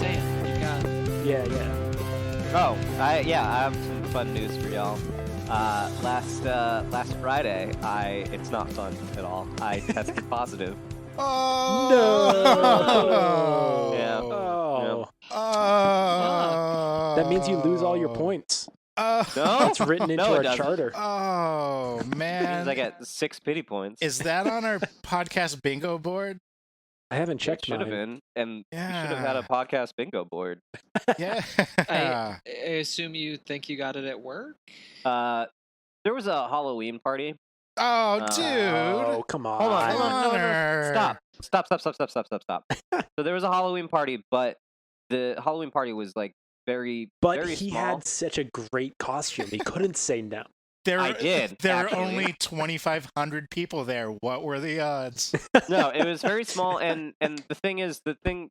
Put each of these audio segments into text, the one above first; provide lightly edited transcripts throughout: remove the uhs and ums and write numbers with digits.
saying. You got it. Yeah. Oh, I have some fun news for y'all. Last Friday, it's not fun at all. I tested positive. Oh No. Yeah. Oh. Oh. That means you lose all your points. No, That's written into No, it our doesn't. Oh It man. means I get 6 pity points. Is that on our podcast bingo board? I haven't checked Should have mine. been, and we should have Yeah. had a podcast bingo board. Yeah. I assume you think you got it at work? There was a Halloween party. Oh, dude. Oh, come on. Hold on. No. Connor. Stop. So there was a Halloween party, but the Halloween party was like very But he small. had such a great costume. He couldn't say no. I did, There were actually. only 2,500 people there. What were the odds? No, it was very small, and the thing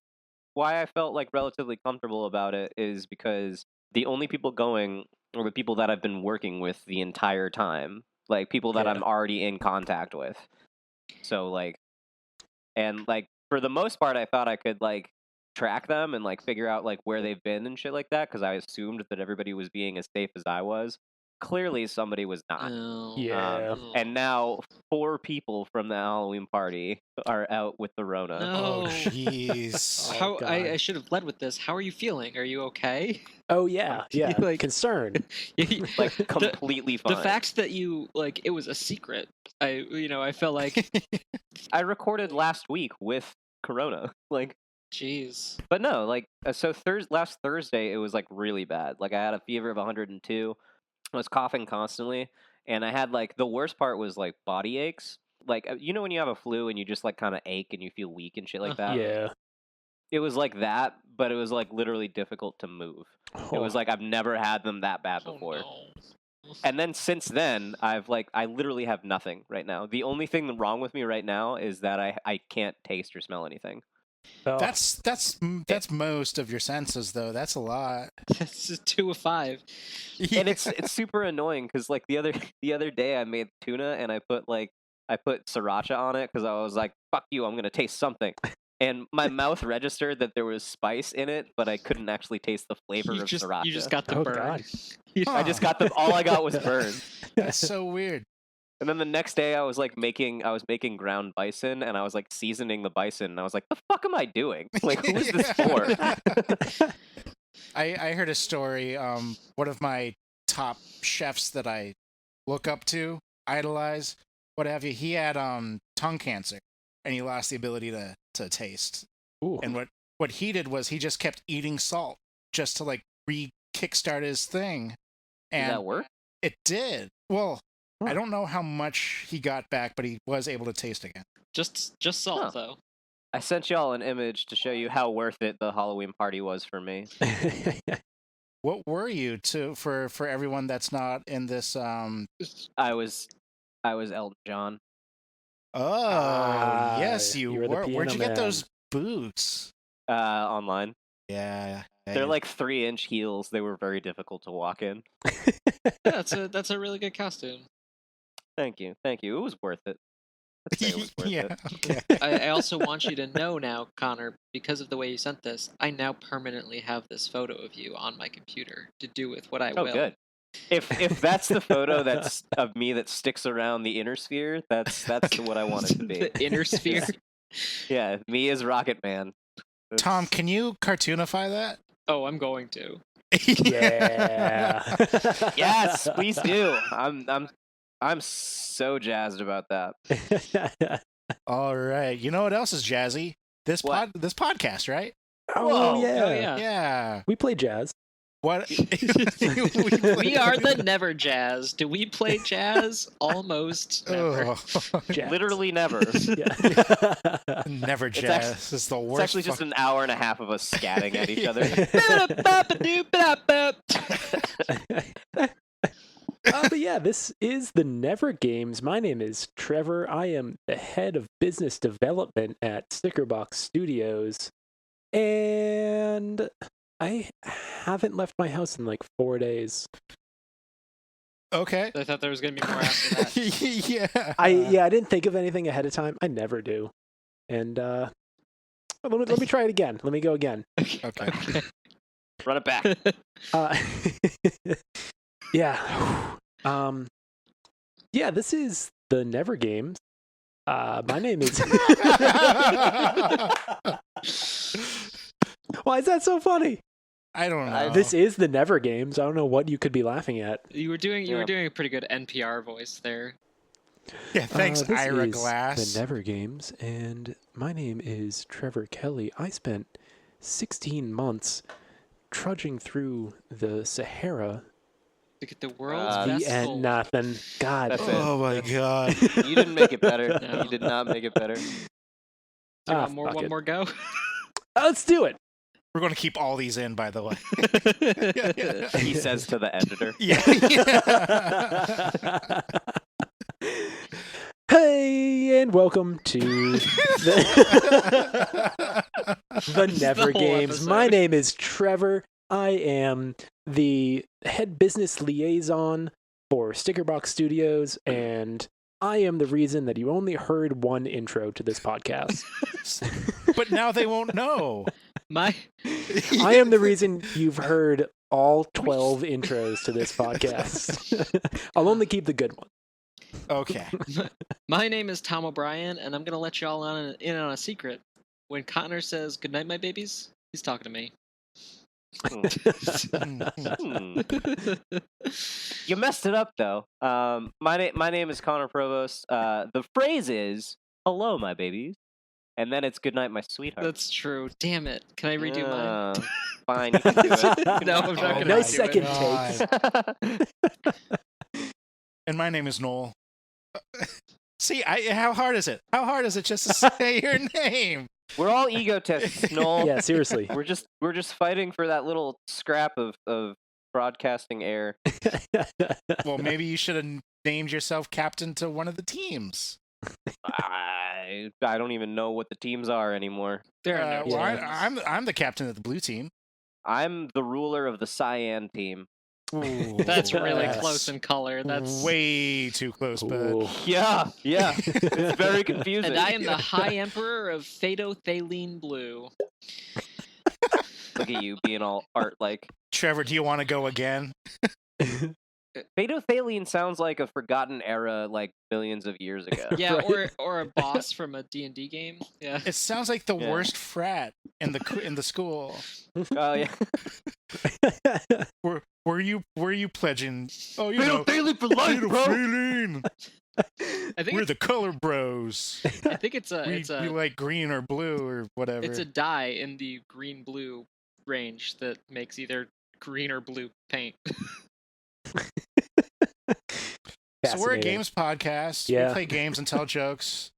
why I felt like relatively comfortable about it is because the only people going are the people that I've been working with the entire time, like people that Yeah. I'm already in contact with. So like, and like for the most part, I thought I could like track them and like figure out like where they've been and shit like that because I assumed that everybody was being as safe as I was. Clearly, somebody was not. No. Yeah. And now 4 people from the Halloween party are out with the Rona. Oh, No. jeez. How God. I should have led with this. How are you feeling? Are you okay? Oh, yeah. Yeah. Like- Concerned. Like completely fine. The fact that you like it was a secret. I felt like I recorded last week with Corona. Like, jeez. but no, like so last Thursday it was like really bad. Like I had a fever of 102. I was coughing constantly, and I had like the worst part was like body aches. Like you know when you have a flu and you just like kind of ache and you feel weak and shit like that. Yeah. It was like that, but it was like literally difficult to move. It was like I've never had them that bad before. Oh, no. And then since then, I literally have nothing right now. The only thing wrong with me right now is that I can't taste or smell anything. Oh. That's most of your senses, though. That's a lot. This is 2 of 5. And it's super annoying because like the other day I made tuna and I put sriracha on it because I was like, fuck you, I'm gonna taste something. And my mouth registered that there was spice in it, but I couldn't actually taste the flavor of sriracha. You just got the Oh, burn. God. I just got all I got was burn. That's so weird. And then the next day I was making ground bison and I was like seasoning the bison and I was like, the fuck am I doing? Like who is this for? I heard a story. One of my top chefs that I look up to, idolize, what have you. He had tongue cancer and he lost the ability to taste. Ooh. And what he did was he just kept eating salt just to like kickstart his thing. Did And that work? it did. Well, Huh. I don't know how much he got back, but he was able to taste again. Just salt Huh. though. I sent y'all an image to show you how worth it the Halloween party was for me. What were you for everyone that's not in this? I was Elton John. Oh, yes, you you were the were. Where'd piano you get man. those boots? Online. Yeah, They're like 3-inch heels. They were very difficult to walk in. Yeah, that's a really good costume. Thank you. It was worth it. I'd say it was worth yeah. it. Okay. I also want you to know now, Connor, because of the way you sent this, I now permanently have this photo of you on my computer to do with what I Oh, will. good. If that's the photo that's of me that sticks around the inner sphere, that's what I want it to be. The inner sphere. Yeah, me as Rocket Man. Tom, can you cartoonify that? Oh, I'm going to. Yeah. Yes, please do. I'm so jazzed about that. All right. You know what else is jazzy? This What? podcast, right? Oh, Whoa. yeah. Oh, yeah. Yeah. We play jazz. What? We are the never jazz. Do we play jazz? Almost never. Oh, Jazz. Literally never. Yeah. never It's jazz. It's the It's worst. actually just an hour and a half of us scatting at each other. But yeah, this is the Never Games. My name is Trevor. I am the head of business development at Stickerbox Studios. And I haven't left my house in like 4 days. Okay. I thought there was going to be more after that. Yeah. I didn't think of anything ahead of time. I never do. And Let me try it again. Let me go again. Okay. Run it back. Yeah. Yeah, this is the Never Games. My name is. Why is that so funny? I don't know. This is the Never Games. I don't know what you could be laughing at. You were doing a pretty good NPR voice there. Yeah, thanks, this Ira is Glass. the Never Games, and my name is Trevor Kelly. I spent 16 months trudging through the Sahara. To get the world's best The end, gold. nothing. God. That's it. Oh my god. You didn't make it better. No. You did not make it better. Do you want fuck one it. more go? Let's do it. We're going to keep all these in, by the way. He says to the editor. Yeah. Hey, and welcome to the Never whole Games. episode. My name is Trevor. I am the head business liaison for Stickerbox Studios, and I am the reason that you only heard one intro to this podcast. But now they won't know. My I am the reason you've heard all 12 intros to this podcast. I'll only keep the good one. Okay. my name is Tom O'Brien, and I'm gonna let y'all in on a secret. When Conor says "Good night, my babies," he's talking to me. Hmm. You messed it up though. My name is Conor Provost. The phrase is "Hello, my babies," and then it's "Good night, my sweetheart." That's true. Damn it! Can I redo mine? Fine, you can do it. No, I'm not Oh gonna No my do second it. takes. And my name is Noel. See, how hard is it? How hard is it just to say your name? We're all egotists, Noel. Yeah, seriously. We're just fighting for that little scrap of broadcasting air. Well, maybe you should have named yourself captain to one of the teams. I don't even know what the teams are anymore. There are no Well, teams. I'm the captain of the blue team. I'm the ruler of the cyan team. Ooh, That's really Yes. close in color. That's way too close, bud. Ooh. Yeah. It's very confusing. And I am the High Emperor of Phaetothaline Blue. Look at you being all art like. Trevor, do you want to go again? Phaetothaline sounds like a forgotten era, like billions of years ago. Yeah, Right. or a boss from a D&D game. Yeah. It sounds like the Yeah. worst frat in the school. Oh yeah. Were you pledging? Oh, you know, Phaetothaline for life, bro. Phaetothaline. I think We're the color bros. I think it's a We like green or blue or whatever. it's a dye in the green blue range that makes either green or blue paint. So we're a Fascinating. games podcast. Yeah. We play games and tell jokes.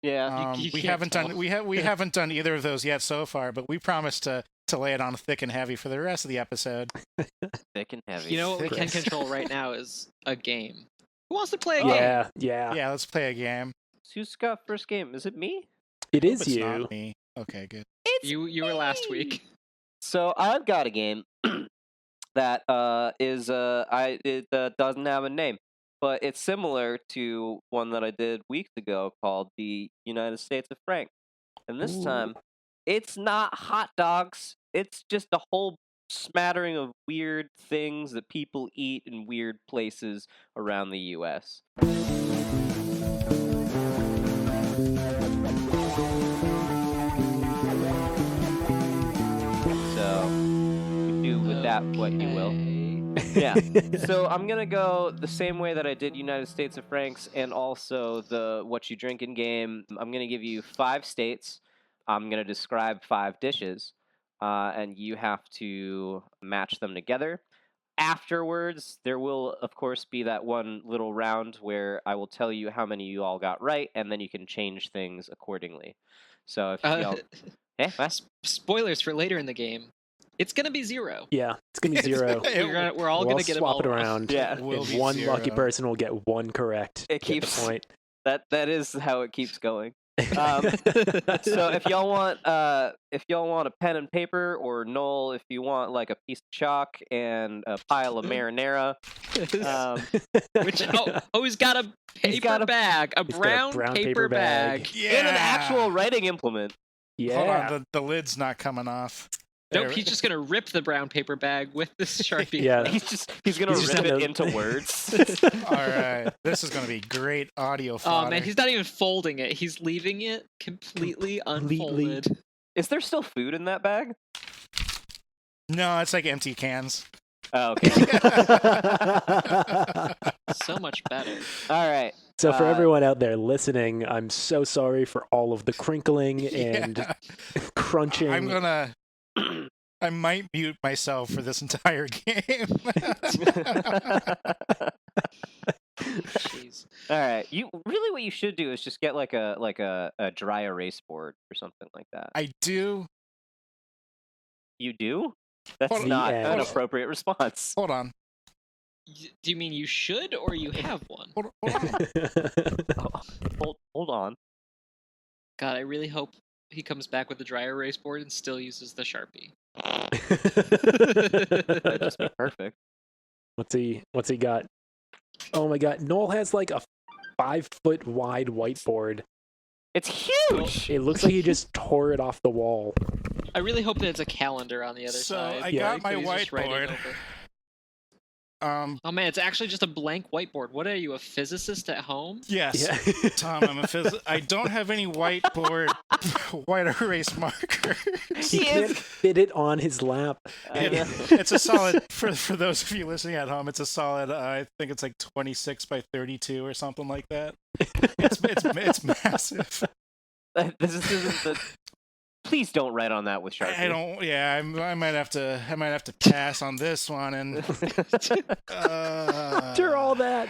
Yeah. You We can't haven't tell. done we haven't done either of those yet so far, but we promise to lay it on thick and heavy for the rest of the episode. Thick and heavy. You know what we can Thick. control right now is a game. Who wants to play a Oh. game? Yeah. Yeah, let's play a game. Who's got first game? Is it me? It Hope is it's you. not me. Okay, good. It's You were last week. So I've got a game that doesn't have a name, but it's similar to one that I did weeks ago called the United States of Frank. And this Ooh. time, it's not hot dogs. It's just a whole smattering of weird things that people eat in weird places around the U.S. So you do with that what you will. Yeah. So I'm gonna go the same way that I did United States of Franks and also the What You Drinking game. I'm gonna give you 5 states. I'm gonna describe 5 dishes, and you have to match them together. Afterwards, there will of course be that one little round where I will tell you how many you all got right, and then you can change things accordingly. So if y'all, what? Spoilers for later in the game. It's gonna be 0. Yeah, it's gonna be 0. We're all We'll gonna get them swap all it wrong. around. Yeah. Will And be one lucky 0. person will get one correct. It Get keeps- the point. That is how it keeps going. So if y'all want a pen and paper, or Noel, if you want like a piece of chalk and a pile of marinara, Which he's got a paper got a- bag, a He's got a brown, brown paper paper bag. bag. Yeah. and an actual writing implement. Yeah. Hold on, the lid's not coming off. Nope, There- he's just gonna rip the brown paper bag with this Sharpie. Yeah. He's gonna He's just rip it gonna- into words. All right, this is gonna be great audio Oh fodder. man, he's not even folding it. He's leaving it completely unfolded. Is there still food in that bag? No, it's like empty cans. Oh, okay. So much better. All right. So for everyone out there listening, I'm so sorry for all of the crinkling and Yeah. crunching. I might mute myself for this entire game. Jeez. All right. You really what you should do is just get like a dry erase board or something like that. I do. You do? That's Hold on. not The an end. appropriate response. Hold on. Do you mean you should or you have one? Hold on. Hold on. God, I really hope he comes back with the dry erase board and still uses the Sharpie. That'd just be perfect. What's he got? Oh my god, Noel has like a 5-foot wide whiteboard. It's huge. It looks like he just tore it off the wall. I really hope that it's a calendar on the other So, side. I Yeah. got my He's just writing whiteboard. over. Oh man, it's actually just a blank whiteboard. What are you, a physicist at home? Yes, Yeah. Tom, I'm a I don't have any white erase markers. He can't fit it on his lap. It's a solid for those of you listening at home. It's a solid. I think it's like 26 by 32 or something like that. It's massive. This isn't the. Please don't write on that with Sharpie. I don't. Yeah, I might have to pass on this one. And After all that,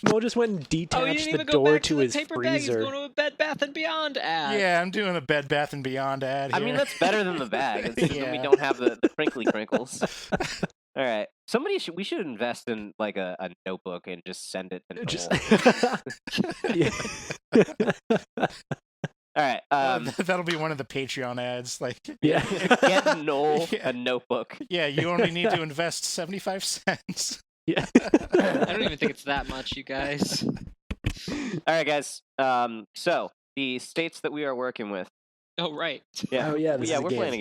Noel just went and Oh, you detached didn't the even go door back to the his paper bag. He's freezer. going to a Bed Bath & Beyond ad. yeah, I'm doing a Bed Bath and Beyond ad I here. mean, that's better than the bag. It's just that we Yeah. don't have the crinkly crinkles. All right. We should invest in like a notebook and just send it to Noel. Just All right. That'll be one of the Patreon ads. Like, yeah. Get Noel Yeah. a notebook. yeah, you only need to invest 75 cents. Yeah. I don't even think it's that much, you guys. All right, guys. So the states that we are working with. Oh, right. Yeah. Oh yeah, this is a we're game. playing a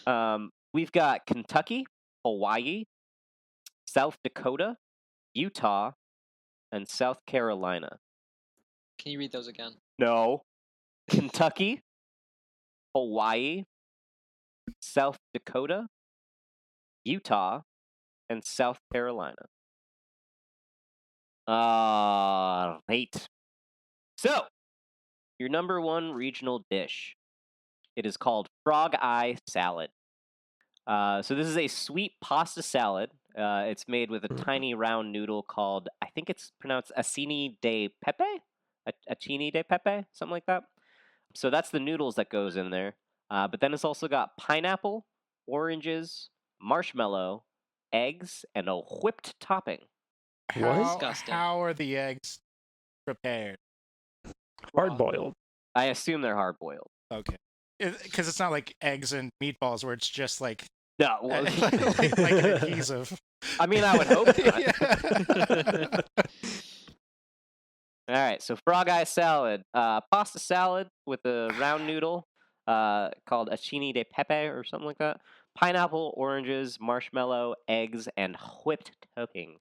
game. We've got Kentucky, Hawaii, South Dakota, Utah, and South Carolina. Can you read those again? No. Kentucky, Hawaii, South Dakota, Utah, and South Carolina. Right. So, your number one regional dish. It is called frog eye salad. So this is a sweet pasta salad. It's made with a tiny round noodle called, I think it's pronounced acini de pepe? Acini de pepe? Something like that. So that's the noodles that goes in there. But then it's also got pineapple, oranges, marshmallow, eggs, and a whipped topping. Disgusting. How are the eggs prepared? Hard boiled. I assume they're hard boiled. Okay. Because it's not like eggs and meatballs where it's just like, No, well, like an adhesive. I mean, I would hope not. Yeah. All right, so frog eye salad, pasta salad with a round noodle called acini de pepe or something like that. Pineapple, oranges, marshmallow, eggs, and whipped topping.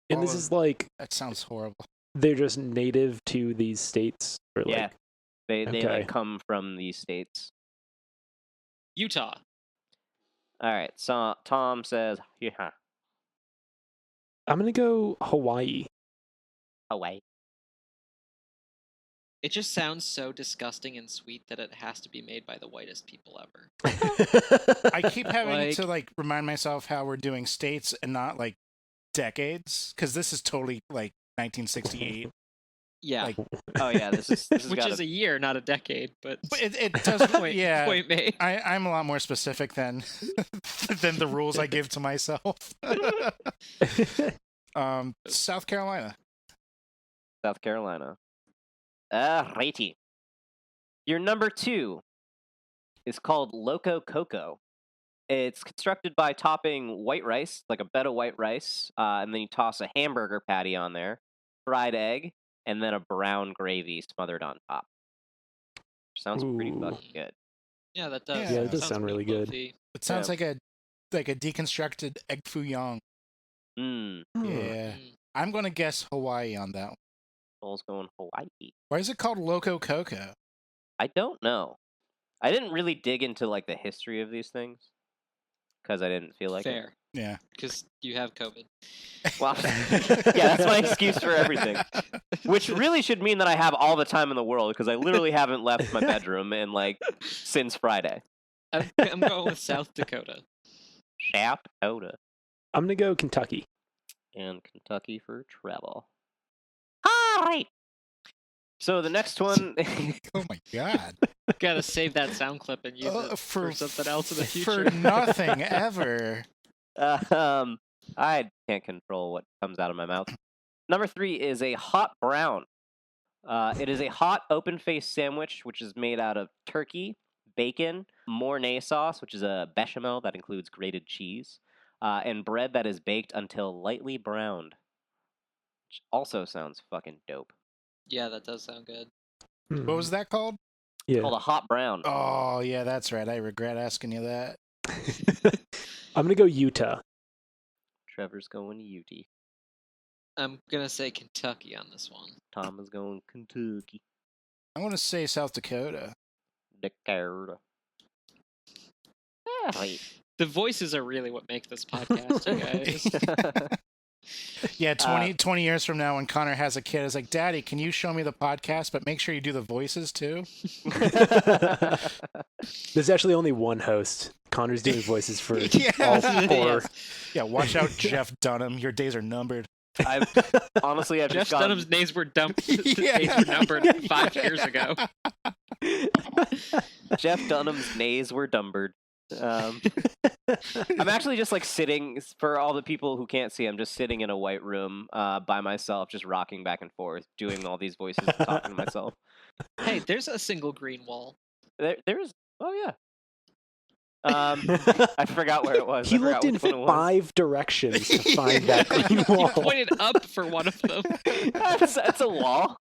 And this is like That sounds horrible. they're just native to these states. Or like, Yeah, they okay. like come from these states. Utah. All right, so Tom says, yeah, I'm gonna go Hawaii. Hawaii. It just sounds so disgusting and sweet that it has to be made by the whitest people ever. I keep having Like- to like remind myself how we're doing states and not like decades, because this is totally like 1968. Yeah. Like, Oh yeah, this is Which gotta, is a year, not a decade, but but it does. point, Yeah, point made. I'm a lot more specific than than the rules I give to myself. South Carolina. South Carolina. Righty. Your number 2 is called Loco Coco. It's constructed by topping white rice, like a bed of white rice, and then you toss a hamburger patty on there, fried egg, and then a brown gravy smothered on top. Sounds pretty Ooh. fucking good. Yeah, that does. Yeah, it does Sounds sound really good. meatloafy. It sounds Yeah. like a deconstructed egg foo young. Mmm. Yeah. Mm. I'm gonna guess Hawaii on that one. Soul's going Hawaii. Why is it called Loco Coco? I don't know. I didn't really dig into like the history of these things because I didn't feel like it. Fair, Yeah. because you have COVID. Well, yeah, that's my excuse for everything. Which really should mean that I have all the time in the world because I literally haven't left my bedroom in like since Friday. I'm going with South Dakota. South Dakota I'm gonna go Kentucky. and Kentucky for travel. Hi. So the next one, Oh my god. Gotta save that sound clip and use it for something else in the future. For nothing ever. I can't control what comes out of my mouth. Number 3 is a hot brown. It is a hot open-faced sandwich, which is made out of turkey, bacon, Mornay sauce, which is a bechamel that includes grated cheese, and bread that is baked until lightly browned. Which also sounds fucking dope. Yeah, that does sound good. What was that called? Yeah. Called a hot brown. Oh yeah, that's right. I regret asking you that. I'm gonna go Utah. Trevor's going UT. I'm gonna say Kentucky on this one. Tom is going Kentucky. I want to say South Dakota. Dakota. The voices are really what make this podcast, you guys. Yeah, 20 years from now when Connor has a kid, it's like, Daddy, can you show me the podcast, but make sure you do the voices too? There's actually only one host. Connor's doing voices for Yeah. all four. Yeah, watch out, Jeff Dunham. Your days are numbered. I've Jeff just gone. Dunham's names were dumped. Yeah. Names were numbered 5 years ago. Jeff Dunham's nays were dumbered. I'm actually just like sitting, for all the people who can't see, I'm just sitting in a white room by myself, just rocking back and forth, doing all these voices, and talking to myself. Hey, there's a single green wall. There's, oh yeah. I forgot where it was. He I forgot looked in which one it was. 5 directions to find that green He wall. pointed up for one of them. That's a wall.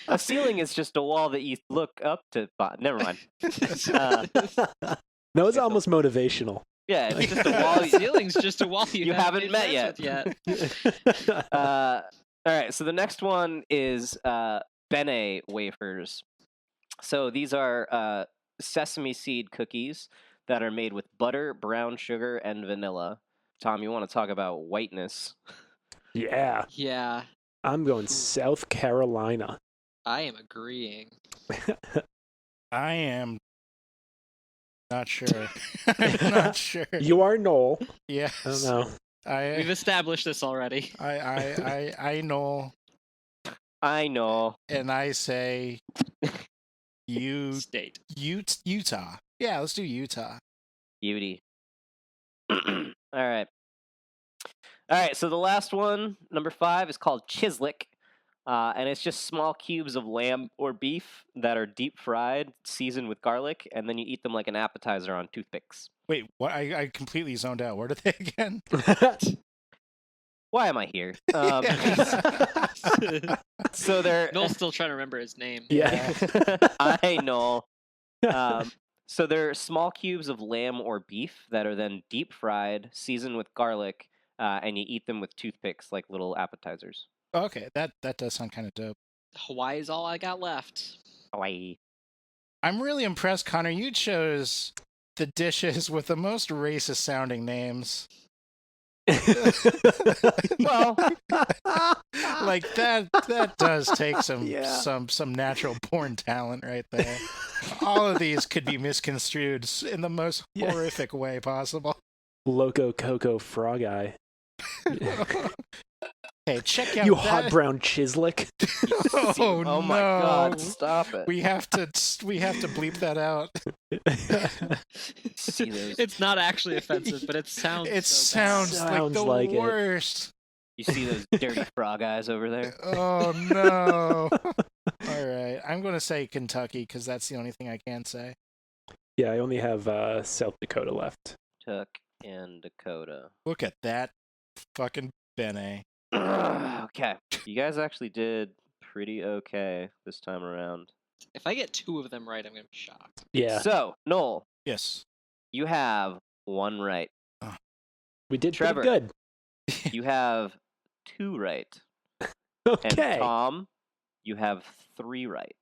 A ceiling is just a wall that you look up to. Never mind. No, it's almost motivational. Yeah, it's just a wall. The ceiling's just a wall You haven't met made yet. friends with yet. All right, so the next one is Bene wafers. So these are sesame seed cookies that are made with butter, brown sugar, and vanilla. Tom, you want to talk about whiteness? Yeah. Yeah, I'm going South Carolina. I am agreeing. I am not sure. I'm not sure. You are Noel. Yes. I don't know. We've established this already. I know, I know. and I say State. Utah. Yeah, let's do Utah. Beauty. All right. All right, so the last one, number 5, is called Chislick. And it's just small cubes of lamb or beef that are deep fried, seasoned with garlic, and then you eat them like an appetizer on toothpicks. Wait, what? I completely zoned out. Where are they again? Why am I here? So they're... Noel's still trying to remember his name. Yeah. I know. So they're small cubes of lamb or beef that are then deep fried, seasoned with garlic, and you eat them with toothpicks like little appetizers. Okay, that does sound kind of dope. Hawaii's all I got left. Hawaii. I'm really impressed, Connor. You chose the dishes with the most racist sounding names. Well, Like that does take Yeah. some natural born talent right there. All of these could be misconstrued in the most Yeah. horrific way possible. Loco Coco Frog Eye. Hey, check out You that. hot brown Chislick. Oh, oh my no. God! Stop it. We have to bleep that out. See those. It's not actually offensive, but it sounds. It so bad. sounds like Sounds the like it. worst. You see those dirty frog eyes over there? Oh no. All right, I'm going to say Kentucky because that's the only thing I can say. Yeah, I only have South Dakota left. Tuck and Dakota. Look at that fucking Bene. Okay, you guys actually did pretty okay this time around. If I get 2 of them right, I'm gonna be shocked. Yeah, So, Noel, Yes. you have 1 right. we did Trevor. pretty You have 2 right. good. And Okay. Tom, you have 3 right.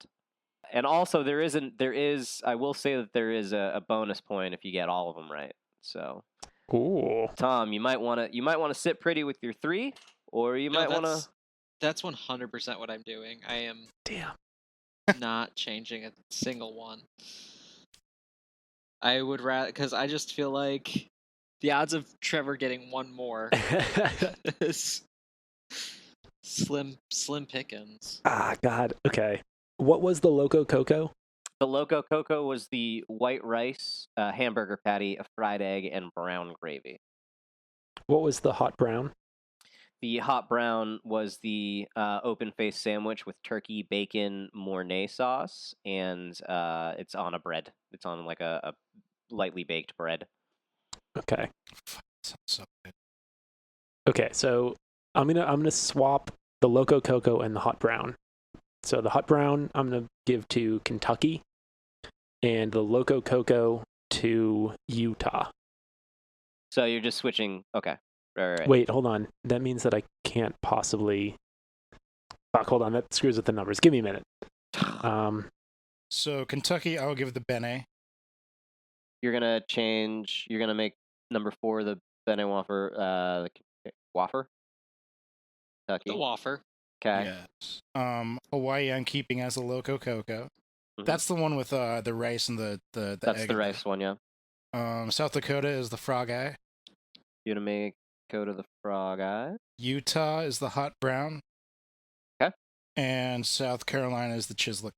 And also, I will say that there is a bonus point if you get all of them right. So, Ooh. Tom, you might want to sit pretty with your 3, or you might want to. That's 100% what I'm doing. I am Damn. not changing a single one. I would rather, because I just feel like the odds of Trevor getting one more is slim pickings. Ah, God. Okay. What was the Loco Coco? The Loco Coco was the white rice, hamburger patty, a fried egg, and brown gravy. What was the hot brown? The hot brown was the open-faced sandwich with turkey, bacon, Mornay sauce, and it's on a bread. It's on like a lightly baked bread. Okay. Sounds so good. Okay, so I'm gonna swap the Loco Coco and the hot brown. So the hot brown I'm gonna give to Kentucky, and the Loco Coco to Utah. So you're just switching. Okay. Right. Wait, hold on. That means that I can't possibly. Fuck, hold on. That screws with the numbers. Give me a minute. So Kentucky, I'll give the bene. You're gonna change. You're gonna make number 4 the Bene Wafer. Wafer. Kentucky. The wafer. Okay. Yes. Hawaii, I'm keeping as the Loco Coco. Mhm. That's the one with the rice and the That's egg the in rice one, yeah. there. South Dakota is the frog eye. You're gonna make go to the frog eye. Utah is the hot brown. Okay. And South Carolina is the chislic.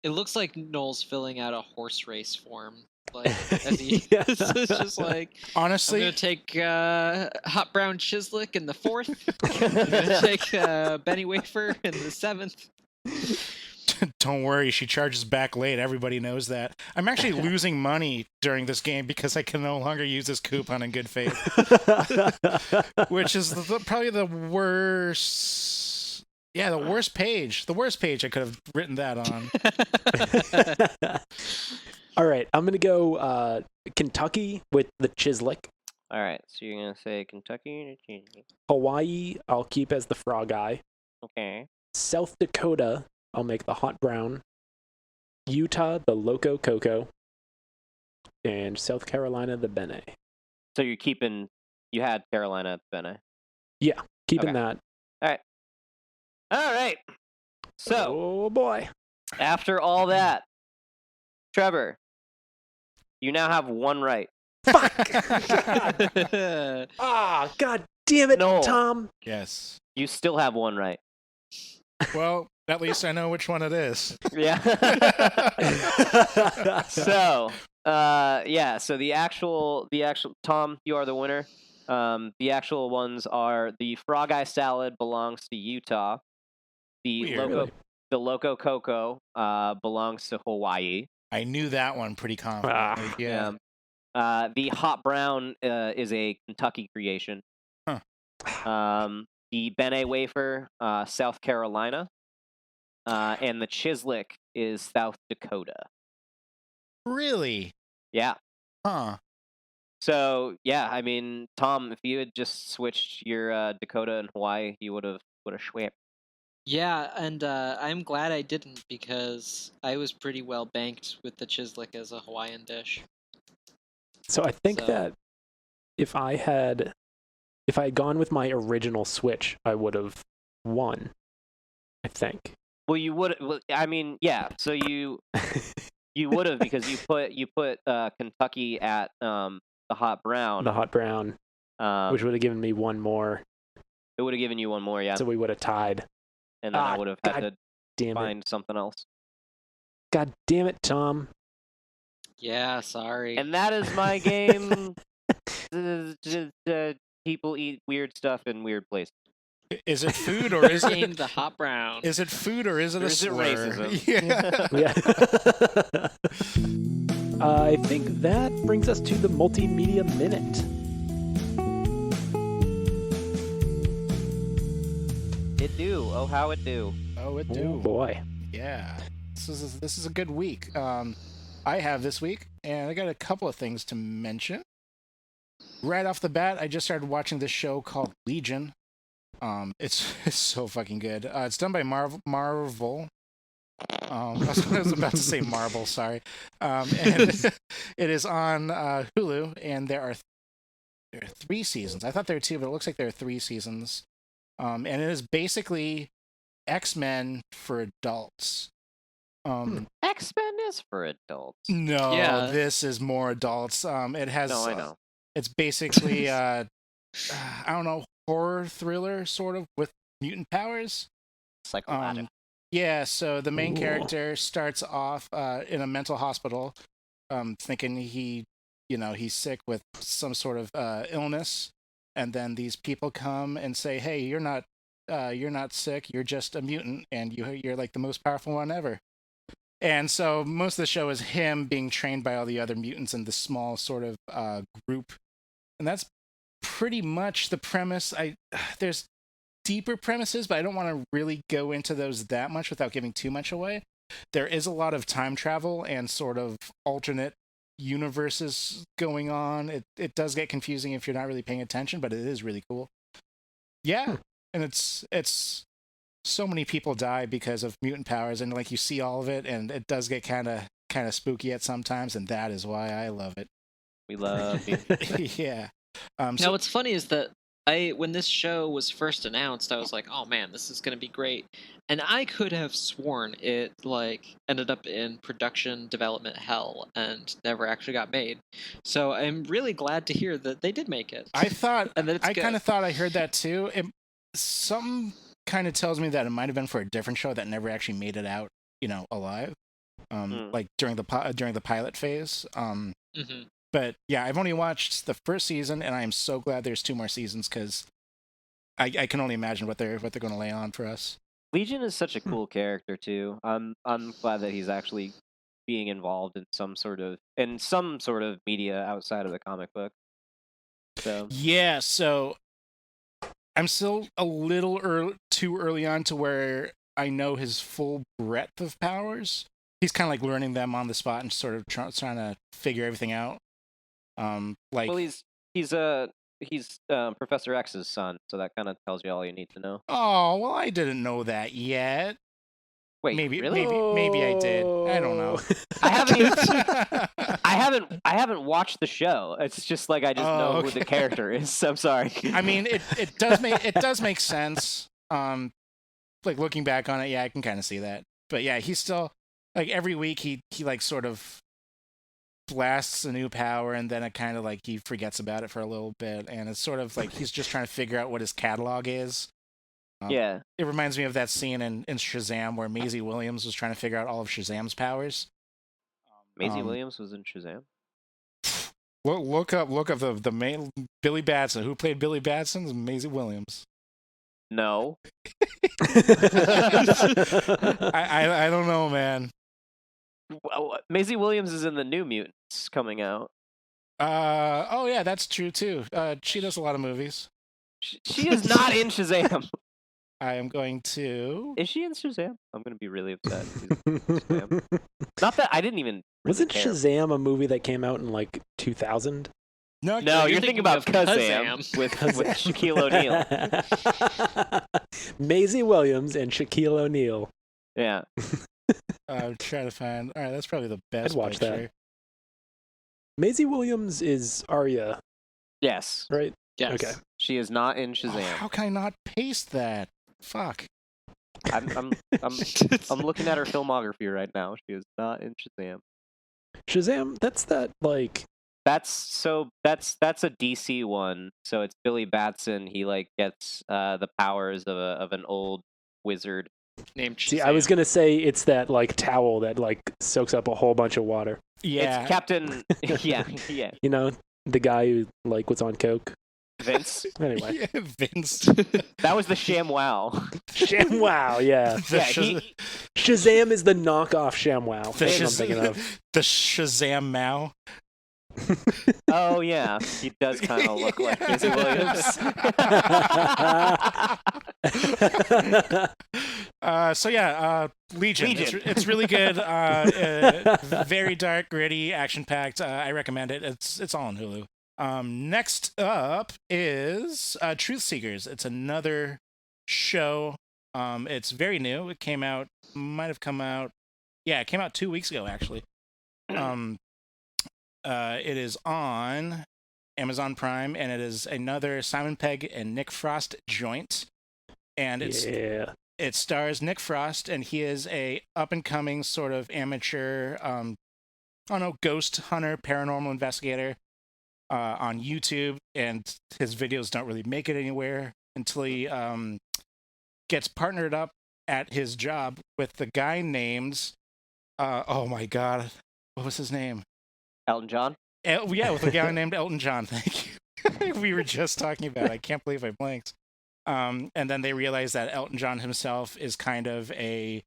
It looks like Noel's filling out a horse race form. Like, as he, Yeah. it's just like, I'm Honestly, gonna take hot brown chislic in the 4th. I'm gonna take Benny Wafer in the 7th. don't worry, she charges back late. Everybody knows that. I'm actually losing money during this game because I can no longer use this coupon in good faith, which is probably the worst. Yeah, the worst page. The worst page I could have written that on. All right, I'm gonna go Kentucky with the chislic. All right. So you're gonna say Kentucky. Hawaii, I'll keep as the frog eye. Okay. South Dakota, I'll make the hot brown. Utah, the Loco Coco. And South Carolina, the Bene. So you're keeping. You had Carolina at Bene. Keeping Okay. that. All right. So Oh boy. after all that, Trevor, you now have 1 right. Fuck. Ah, God damn it, No. Tom. Yes. You still have 1 right. Well, at least I know which one it is. Yeah. So, yeah. So the actual Tom, you are the winner. The actual ones are the frog eye salad belongs to Utah. The Weird. Loco Coco belongs to Hawaii. I knew that one pretty confidently. Yeah. The hot brown is a Kentucky creation. Huh. The Bene Wafer, South Carolina. And the chislic is South Dakota. Really? Yeah. Huh. So yeah, I mean, Tom, if you had just switched your Dakota and Hawaii, you would have swept. Yeah, and I'm glad I didn't, because I was pretty well banked with the chislic as a Hawaiian dish. So I think So- that if I had gone with my original switch, I would have won. I think. Well, you would. Well, I mean, yeah. So you would have, because you put Kentucky at the hot brown. The hot brown, which would have given me one more. It would have given you 1 more, yeah. So we would have tied. And then I would have had God to Damn it. find something else. God damn it, Tom. Yeah, sorry. And that is my game. People eat weird stuff in weird places. Is it food or is Game it the hot brown. is it food or is it Or a is it slur? racism? Yeah. I think that brings us to the multimedia minute. It do. Oh, how it do. Oh Oh, it Oh do. boy. Yeah, this is a good week. I have this week, and I got a couple of things to mention. Right off the bat, I just started watching this show called Legion. It's so fucking good. It's done by Marvel. I was about to say Marvel, sorry. And it is on Hulu, and there are 3 seasons. I thought there were 2, but it looks like there are 3 seasons. And it is basically X-Men for adults. X-Men is for adults. No, Yeah. this is more adults. It has. No, I know. It's basically I don't know, horror thriller sort of with mutant powers. Psychological. Yeah, so the main Ooh. character starts off in a mental hospital, thinking he's sick with some sort of illness, and then these people come and say, "Hey, you're not sick. You're just a mutant, and you're like the most powerful one ever." And so most of the show is him being trained by all the other mutants in this small sort of group, and that's pretty much the premise. There's deeper premises, but I don't want to really go into those that much without giving too much away. There is a lot of time travel and sort of alternate universes going on. It does get confusing if you're not really paying attention, but it is really cool. Yeah, and it's so many people die because of mutant powers, and like you see all of it, and it does get kind of spooky at sometimes, and that is why I love it. We love you. Yeah. Now, what's funny is that when this show was first announced, I was like, "Oh man, this is gonna be great," and I could have sworn it like ended up in production development hell and never actually got made. So I'm really glad to hear that they did make it. I kind of thought I heard that too. Something kind of tells me that it might have been for a different show that never actually made it out, alive. Like during the pilot phase. Mm-hmm. But yeah, I've only watched the first season, and I am so glad there's 2 more seasons because I can only imagine what they're going to lay on for us. Legion is such a cool character too. I'm glad that he's actually being involved in some sort of media outside of the comic book. So Yeah, so I'm still a little too early on to where I know his full breadth of powers. He's kind of like learning them on the spot and sort of trying to figure everything out. well, he's Professor X's son, so that kind of tells you all you need to know. Oh, well, I didn't know that yet. Wait, maybe really? maybe I did. I don't know. I haven't watched the show. It's just like I just know who the character is. I'm sorry. I mean, it does make sense. Like looking back on it, yeah, I can kind of see that. But yeah, he's still like every week he like sort of blasts a new power, and then it kind of like he forgets about it for a little bit, and it's sort of like he's just trying to figure out what his catalog is. Yeah. It reminds me of that scene in Shazam where Maisie Williams was trying to figure out all of Shazam's powers. Maisie Williams was in Shazam. Look up the main Billy Batson. Who played Billy Batson? Is Maisie Williams. No. I don't know, man. Maisie Williams is in the New Mutants coming out. Oh yeah, that's true too. She does a lot of movies. She is not in Shazam. I am going to. Is she in Shazam? I'm going to be really upset. Shazam. Not that I didn't even. Wasn't care. Shazam a movie that came out in like 2000? No, you're thinking about Kazam with Shaquille O'Neal. Maisie Williams and Shaquille O'Neal. Yeah. I'm trying to find. All right, that's probably the best. I'd watch picture. that. Maisie Williams is Arya, Yes. right? Yes. Okay. She is not in Oh, Shazam. how can I not paste that? Fuck. I'm looking at her filmography right now. She is not in Shazam. Shazam, that's that like That's a DC one. So it's Billy Batson. He like gets the powers of an old wizard. Named Shazam. See, I was gonna say it's that like towel that like soaks up a whole bunch of water. Yeah. It's Captain. Yeah. You know, the guy who like was on coke. Vince. Anyway, Yeah, Vince. That was the ShamWow. ShamWow, yeah. Shazam is the knockoff ShamWow. That's what I'm thinking of. The Shazam Mao. Oh yeah, he does kind of look like Maisie Williams. Legion. Legion. It's really good. Very dark, gritty, action packed. I recommend it. It's all on Hulu. Next up is Truth Seekers. It's another show. It's very new. It might have come out. Yeah, it came out 2 weeks ago actually. It is on Amazon Prime, and it is another Simon Pegg and Nick Frost joint. And it stars Nick Frost, and he is a up-and-coming sort of amateur, ghost hunter, paranormal investigator on YouTube, and his videos don't really make it anywhere until he gets partnered up at his job with the guy named, oh my god, what was his name? Elton John? With a guy named Elton John, thank you. We were just talking about it. I can't believe I blanked. And then they realize that Elton John himself is kind of a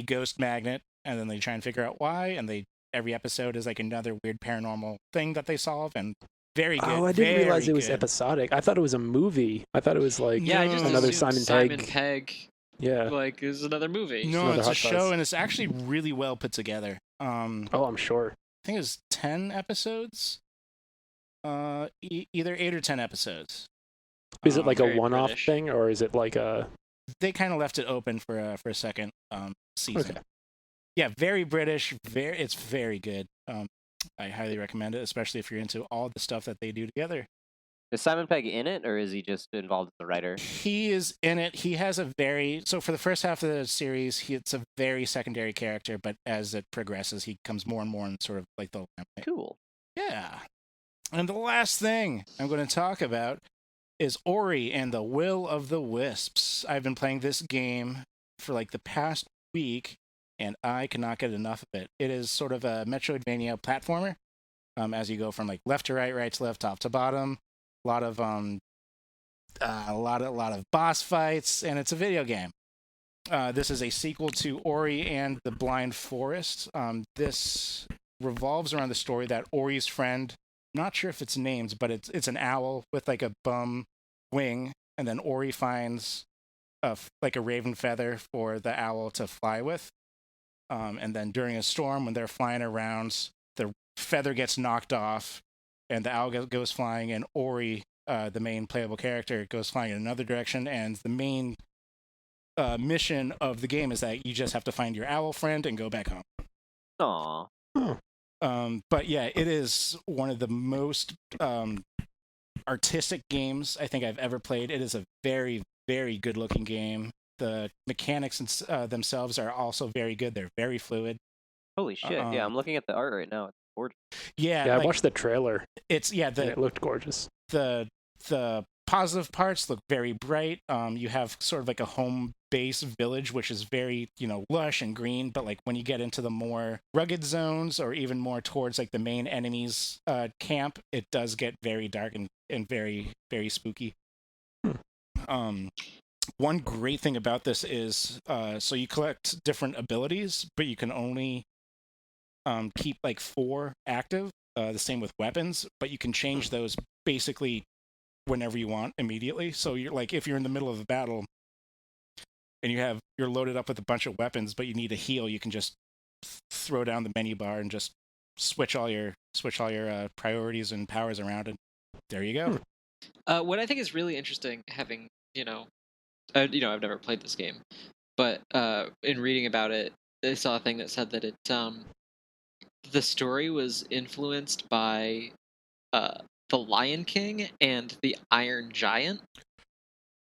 ghost magnet, and then they try and figure out why, and every episode is like another weird paranormal thing that they solve, and very good. Oh, I didn't realize it was episodic. I thought it was a movie. I thought it was like another Simon Pegg. Yeah. Like, it was another movie. No, it's a show, and it's actually really well put together. I'm sure. I think it was 10 episodes. Either 8 or 10 episodes. Is it like a one-off British thing, or is it like a... They kind of left it open for a second season. Okay. Yeah, very British. It's very good. I highly recommend it, especially if you're into all the stuff that they do together. Is Simon Pegg in it, or is he just involved as a writer? He is in it. He has so for the first half of the series, it's a very secondary character, but as it progresses, he comes more and more in sort of like the limelight. Cool. Yeah. And the last thing I'm going to talk about is Ori and the Will of the Wisps. I've been playing this game for like the past week, and I cannot get enough of it. It is sort of a Metroidvania platformer, as you go from like left to right, right to left, top to bottom. A lot of boss fights, and it's a video game. This is a sequel to Ori and the Blind Forest. This revolves around the story that Ori's friend, not sure if it's named, but it's an owl with like a bum wing, and then Ori finds like a raven feather for the owl to fly with. And then during a storm, when they're flying around, the feather gets knocked off, and the owl goes flying, and Ori, the main playable character, goes flying in another direction. And the main mission of the game is that you just have to find your owl friend and go back home. Aww. But yeah, it is one of the most artistic games I think I've ever played. It is a very, very good-looking game. The mechanics themselves are also very good. They're very fluid. Holy shit! Yeah, I'm looking at the art right now. It's gorgeous. Yeah, I watched the trailer. It looked gorgeous. The positive parts look very bright. You have sort of like a home base village, which is very, lush and green. But like when you get into the more rugged zones, or even more towards like the main enemy's camp, it does get very dark and very, very spooky. One great thing about this is, so you collect different abilities, but you can only keep like 4 active. The same with weapons, but you can change those basically whenever you want immediately. So you're like, if you're in the middle of a battle and you're loaded up with a bunch of weapons, but you need a heal, you can just throw down the menu bar and just switch all your priorities and powers around, and there you go. What I think is really interesting, having I've never played this game, but in reading about it, I saw a thing that said that the story was influenced by The Lion King and The Iron Giant.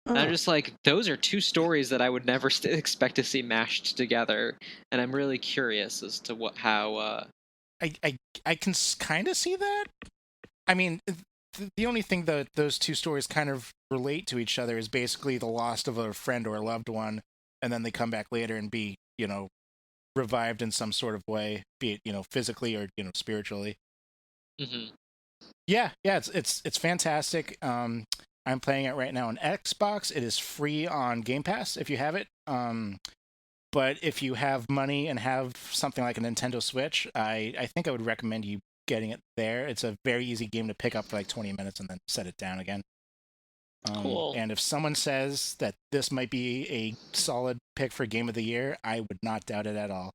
And I'm just like, those are 2 stories that I would never expect to see mashed together, and I'm really curious as to how. I can kind of see that. I mean, the only thing that those 2 stories kind of relate to each other is basically the loss of a friend or a loved one, and then they come back later and be, revived in some sort of way, be it, physically or, spiritually. Mm-hmm. Yeah, it's fantastic. I'm playing it right now on Xbox. It is free on Game Pass if you have it. But if you have money and have something like a Nintendo Switch, I think I would recommend you getting it there. It's a very easy game to pick up for like 20 minutes and then set it down again. Cool. And if someone says that this might be a solid pick for Game of the Year, I would not doubt it at all.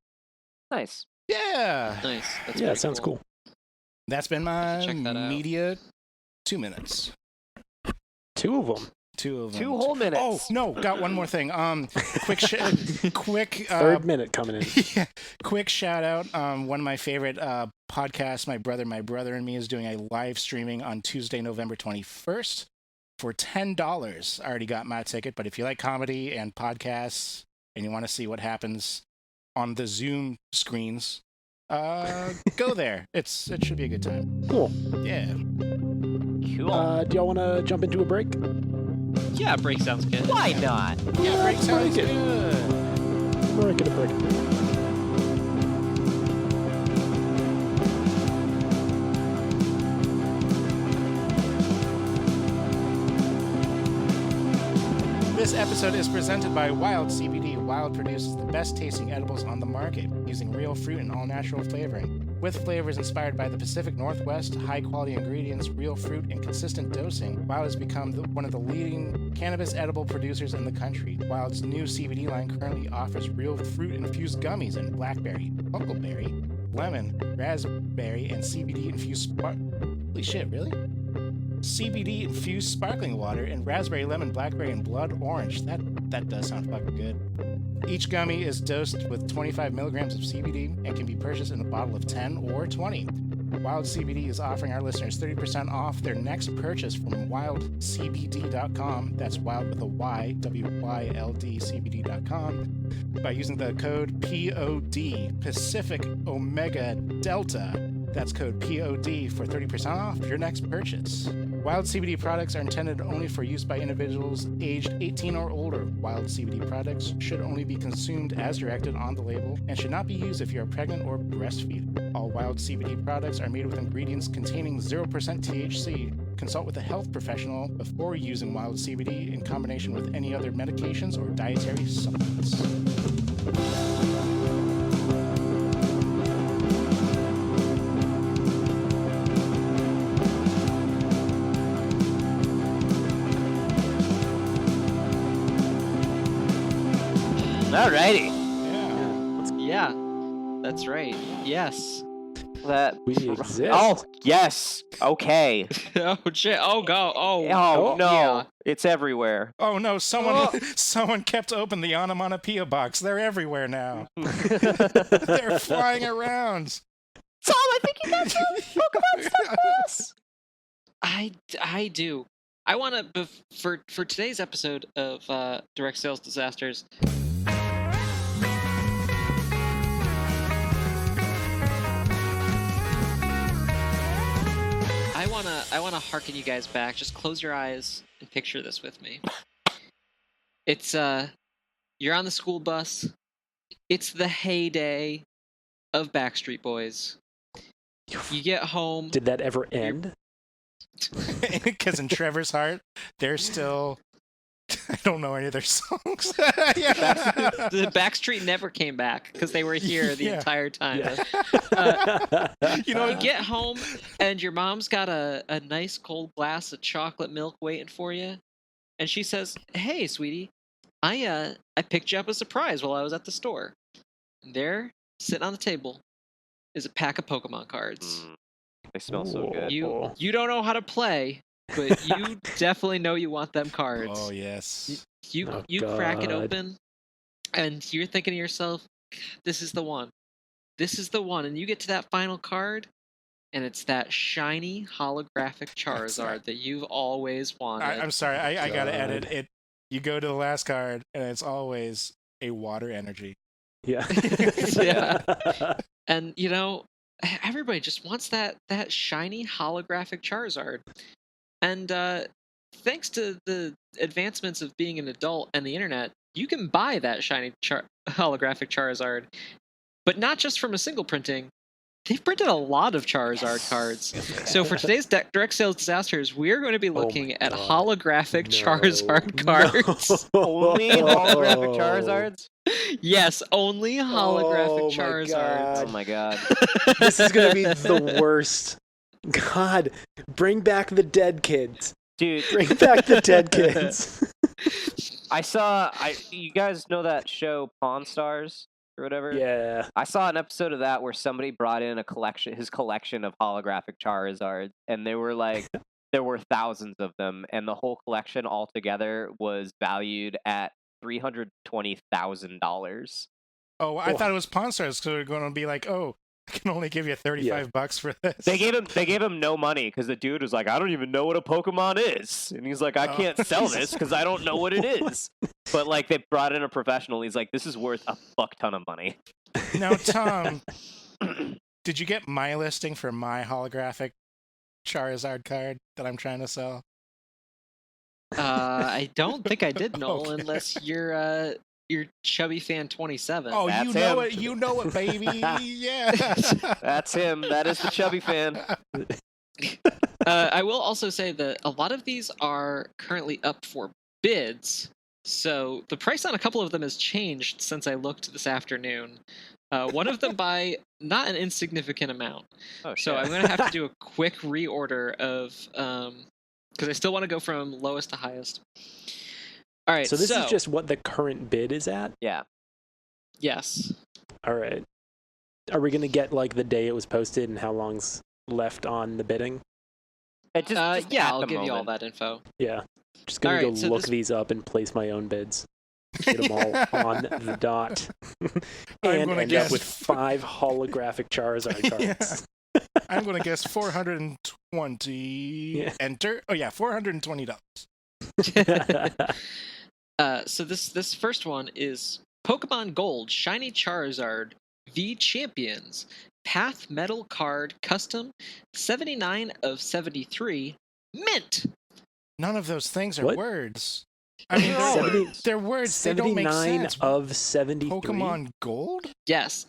Nice. Yeah. Nice. That's Yeah, very it sounds cool. That's been my check that out. media 2 minutes. 2 of them. 2 of them. 2 whole minutes. Oh, no, got one more thing. Quick Third minute coming in. yeah, quick shout out. One of my favorite podcasts, my brother and me, is doing a live streaming on Tuesday, November 21st for $10. I already got my ticket, but if you like comedy and podcasts and you want to see what happens on the Zoom screens, go there. It should be a good time. Cool. Yeah. Cool. Do y'all want to jump into a break? Yeah, break sounds good. Why not? Yeah, break sounds break it. good. We're going to break. This episode is presented by Wild CBD. Wild produces the best tasting edibles on the market, using real fruit and all-natural flavoring. With flavors inspired by the Pacific Northwest, high-quality ingredients, real fruit, and consistent dosing, Wild has become one of the leading cannabis edible producers in the country. Wild's new CBD line currently offers real fruit-infused gummies in blackberry, huckleberry, lemon, raspberry, and CBD-infused Holy shit, really? CBD-infused sparkling water in raspberry, lemon, blackberry, and blood orange. That does sound fucking good. Each gummy is dosed with 25 milligrams of CBD and can be purchased in a bottle of 10 or 20. Wild CBD is offering our listeners 30% off their next purchase from wildcbd.com. That's wild with a Y, W-Y-L-D, CBD.com, by using the code POD, Pacific Omega Delta. That's code POD for 30% off your next purchase. Wild CBD products are intended only for use by individuals aged 18 or older. Wild CBD products should only be consumed as directed on the label and should not be used if you are pregnant or breastfeeding. All Wild CBD products are made with ingredients containing 0% THC. Consult with a health professional before using Wild CBD in combination with any other medications or dietary supplements. Alrighty. Yeah. Yeah, that's right. Yes. That. We exist. Oh yes. Okay. Oh shit. Oh go. Oh. Oh no. Yeah. It's everywhere. Oh no, someone kept open the onomatopoeia box. They're everywhere now. They're flying around. Tom, I think you got some Pokemon stuff for us. I do. I want to for today's episode of Direct Sales Disasters. I wanna harken you guys back. Just close your eyes and picture this with me. It's you're on the school bus. It's the heyday of Backstreet Boys. You get home. Did that ever end? Because in Trevor's heart, they're still. I don't know any of their songs. Yeah. The Backstreet never came back because they were here the Yeah. entire time. Yeah. You know, You get home and your mom's got a nice cold glass of chocolate milk waiting for you, and she says, "Hey, sweetie, I picked you up a surprise while I was at the store." And there, sitting on the table, is a pack of Pokemon cards. They smell so good. You don't know how to play, but you definitely know you want them cards. Oh yes. You Oh, crack it God. open, and you're thinking to yourself, "This is the one. This is the one." And you get to that final card, and it's that shiny holographic Charizard that you've always wanted. I'm sorry. I gotta God. edit it. You go to the last card, and it's always a water energy. Yeah. Yeah. And you know, everybody just wants that shiny holographic Charizard. And thanks to the advancements of being an adult and the internet, you can buy that shiny holographic Charizard, but not just from a single printing. They've printed a lot of Charizard cards. So for today's Direct Sales Disasters, we're going to be looking at God. holographic No. Charizard cards. Only holographic Charizards? Yes, only holographic Oh my Charizards. Oh my god. This is gonna be the worst. God, bring back the dead kids. Dude, Bring back the dead kids. you guys know that show Pawn Stars or whatever? Yeah. I saw an episode of that where somebody brought in his collection of holographic Charizards, and they were like, there were thousands of them, and the whole collection altogether was valued at $320,000. Oh, I thought it was Pawn Stars, so they're going to be like, oh, I can only give you $35 for this. They gave him no money because the dude was like, I don't even know what a Pokemon is, and he's like, I can't sell this because I don't know what it is. But like, they brought in a professional. He's like, this is worth a fuck ton of money. Now, Tom, did you get my listing for my holographic Charizard card that I'm trying to sell? I don't think I did, Noel, Okay. unless you're Chubby Fan 27. Oh, That's you know him. it. You know it, baby. Yeah. That's him. That is the chubby fan. I will also say that a lot of these are currently up for bids, so the price on a couple of them has changed since I looked this afternoon. One of them by not an insignificant amount. Oh, shit. So I'm going to have to do a quick reorder of, because I still want to go from lowest to highest. All right, So this is just what the current bid is at? Yeah. Yes. All right. Are we going to get like the day it was posted and how long's left on the bidding? Just yeah, at I'll the give you all moment. that info. Yeah. Just going to All right, go so look this- these up and place my own bids. Get them all on the dot. I'm And gonna end guess- up with 5 holographic Charizard cards. I'm going to guess 420. Yeah. Enter. Oh, yeah, $420. So this first one is Pokemon Gold Shiny Charizard V Champions Path Metal Card Custom 79 of 73 Mint. None of those things are What? words. I mean, they're, 70 they're words. They don't make 79 sense. of 73. Pokemon Gold? Yes.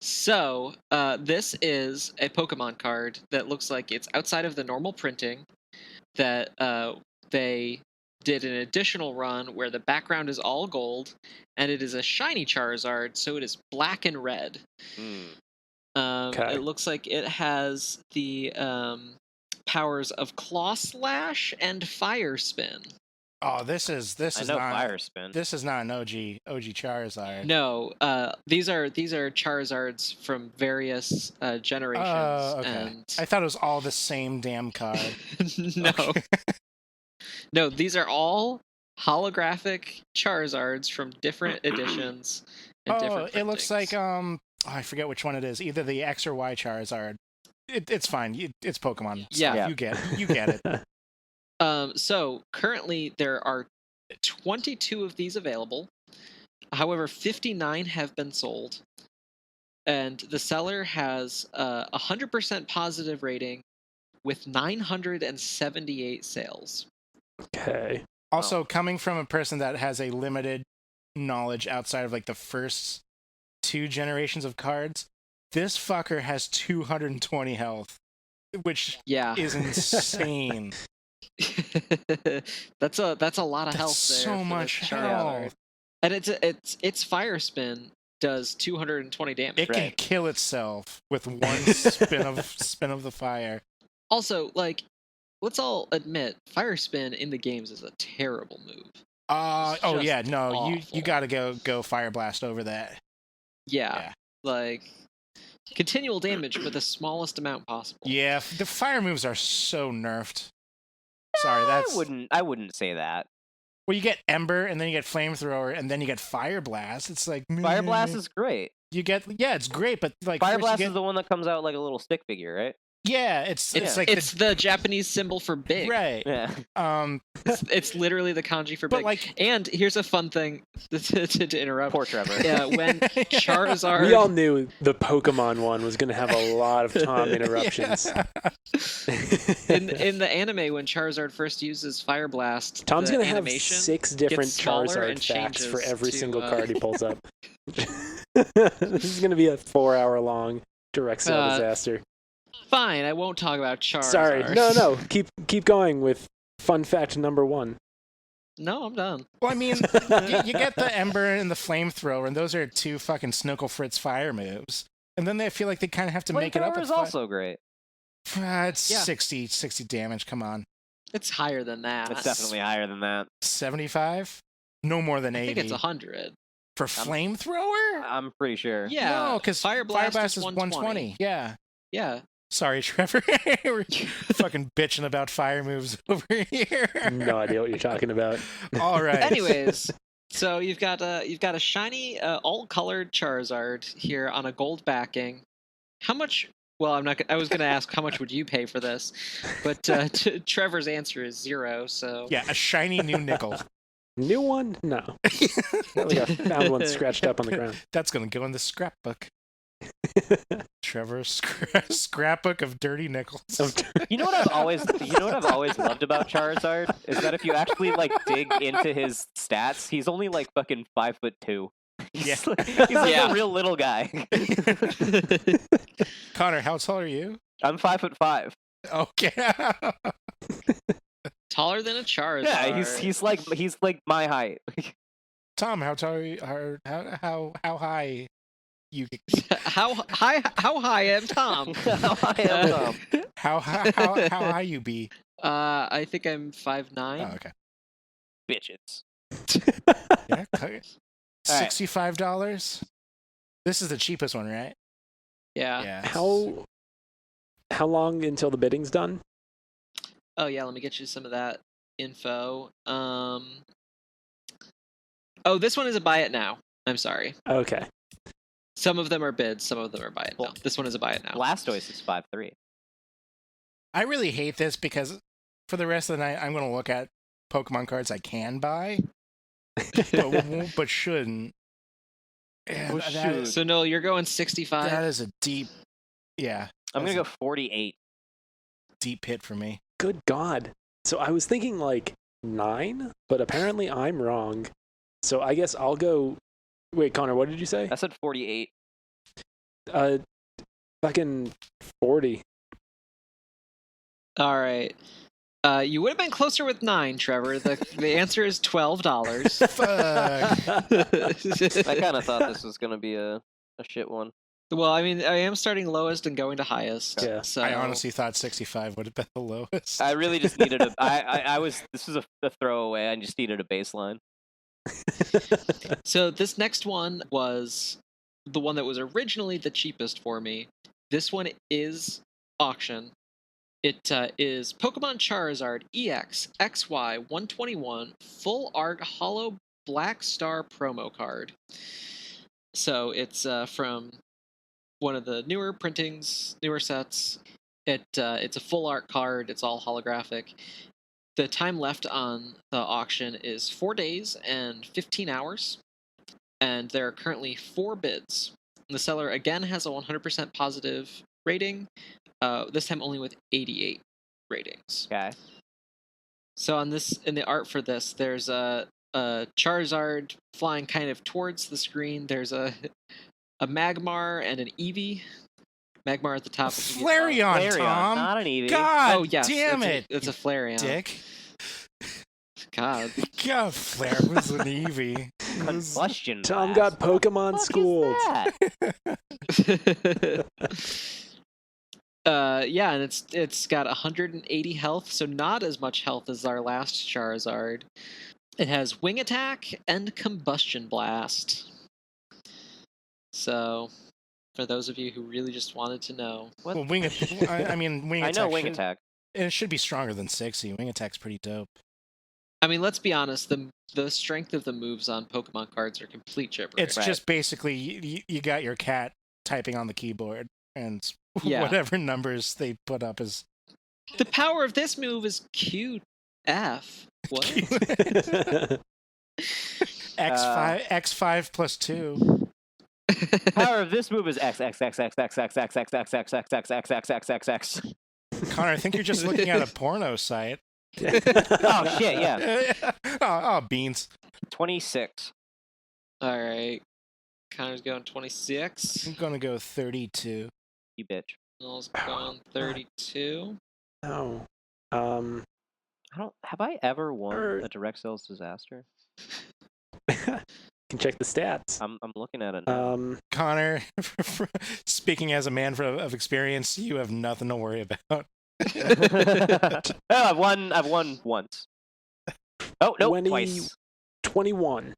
So this is a Pokemon card that looks like it's outside of the normal printing. That they did an additional run where the background is all gold, and it is a shiny Charizard, so it is black and red. Okay. It looks like it has the powers of Claw Slash and Fire Spin. Oh, this is I know not Fire Spin. this is not an OG Charizard. No, these are Charizards from various generations. Okay. And I thought it was all the same damn card. no, Okay. no, these are all holographic Charizards from different editions. And Oh, different it looks like printings. I forget which one it is. Either the X or Y Charizard. It's fine. It's Pokemon. Yeah. Stuff. You get it. So currently there are 22 of these available. However, 59 have been sold, and the seller has a 100% positive rating with 978 sales. Okay. Also, coming from a person that has a limited knowledge outside of like the first 2 generations of cards, this fucker has 220 health, which Yeah, is insane. that's a lot of That's health there. so for much this Charizard. health. And its Fire Spin does 220 damage. It can Right. kill itself with one spin of the fire. Also, like, let's all admit, Fire Spin in the games is a terrible move. It's Oh just yeah, no, you awful. gotta go Fire Blast over that. Yeah, like continual damage, but the smallest amount possible. Yeah, the fire moves are so nerfed. Sorry, that's I wouldn't say that. well, you get Ember, and then you get Flamethrower, and then you get Fire Blast. It's like Fire Blast is great. you get it's great, but like Fire first you Blast get, is the one that comes out like a little stick figure, right? yeah, it's It's like the Japanese symbol for big. right. Yeah. It's literally the kanji for But big. like And here's a fun thing to interrupt. Poor Trevor. When Charizard, We all knew the Pokemon one was going to have a lot of Tom interruptions. in the anime, when Charizard first uses Fire Blast, Tom's the going to have animation 6 different gets smaller Charizard and facts for changes every to, single card he pulls up. This is going to be a 4-hour long direct sale disaster. Fine, I won't talk about Charizard. Sorry. No. Keep going with fun fact number 1. No, I'm done. well, I mean, you get the Ember and the Flamethrower, and those are 2 fucking Snuckle Fritz fire moves. And then they feel like they kind of have to make it up. Flamethrower with is also great. it's Yeah. 60 damage. Come on. It's higher than that. It's definitely higher than that. 75? No more than I 80. think it's 100. For flamethrower? I'm pretty sure. Yeah. No, because Fire Blast is 120. Yeah. Yeah. Sorry, Trevor. We're fucking bitching about fire moves over here. No idea what you're talking about. All right. Anyways, so you've got a shiny alt-colored Charizard here on a gold backing. How much? Well, I'm not. I was going to ask how much would you pay for this, but Trevor's answer is 0. So Yeah, a shiny new nickel. New one? No. We found one scratched up on the ground. That's gonna go in the scrapbook. Trevor's scrapbook of dirty nickels. You know what I've always loved about Charizard is that if you actually like dig into his stats, he's only like fucking 5'2". He's like Yeah. a real little guy. Connor, how tall are you? I'm 5'5". Okay. taller than a Charizard. Yeah, he's like my height. Tom, how tall are you? How high you? how high am Tom? How high am Tom? How high you be? I think I'm 5'9". Oh, okay. Bitches. Yeah. $65. This is the cheapest one, right? Yeah. Yeah. How long until the bidding's done? Oh yeah, let me get you some of that info. Oh, this one is a buy it now. I'm sorry. Okay. Some of them are bids, some of them are buy it now. This one is a buy it now. Blastoise is 5'3". I really hate this because for the rest of the night, I'm going to look at Pokemon cards I can buy, but shouldn't. And So Noel, you're going 65. that is a deep, yeah. I'm gonna go 48. Deep hit for me. Good God. So I was thinking like 9, but apparently I'm wrong. So I guess I'll go. Wait, Connor, what did you say? I said 48. Fucking 40. All right. You would have been closer with 9, Trevor. The answer is $12. Fuck. I kind of thought this was gonna be a shit one. Well, I mean, I am starting lowest and going to highest. Yeah. So I honestly thought 65 would have been the lowest. I really just needed a. I was. This was a throwaway. I just needed a baseline. So this next one was the one that was originally the cheapest for me. This one is auction. It is Pokemon Charizard EX XY 121 Full Art Hollow Black Star promo card. So it's from one of the newer printings, newer sets. It's a full art card. It's all holographic. The time left on the auction is 4 days and 15 hours, and there are currently 4 bids. The seller again has a 100% positive rating, this time only with 88 ratings. Okay. So in the art for this, there's a Charizard flying kind of towards the screen. There's a Magmar and an Eevee. Magmar at the top. Flareon, Tom. Not an Eevee. God Oh yes, damn it. It's a Flareon. Dick. God. God, Flare was an Eevee. Combustion. Tom blast. got Pokemon What schooled. the fuck is that? Yeah, and it's got 180 health, so not as much health as our last Charizard. It has Wing Attack and Combustion Blast. So, for those of you who really just wanted to know, Well, Wing Attack. I mean, Wing I Attack. know Wing Attack. It should be stronger than 60. Wing Attack's pretty dope. I mean, let's be honest, the strength of the moves on Pokemon cards are complete gibberish. It's just basically you got your cat typing on the keyboard, and Yeah. whatever numbers they put up is. The power of this move is QF. What? X5 plus 2. Power of this move is X X X X X X X X X X X X X X X X X. Connor, I think you're just looking at a porno site. Oh shit! Yeah. Oh, beans. 26. All right. Connor's going 26. I'm gonna go 32. You bitch. Noel's going 32. Oh. Have I ever won Or- a direct sales disaster? Can check the stats. I'm looking at it now. Connor, speaking as a man of experience, you have nothing to worry about. I've won once. Oh no, 20 twice. 21.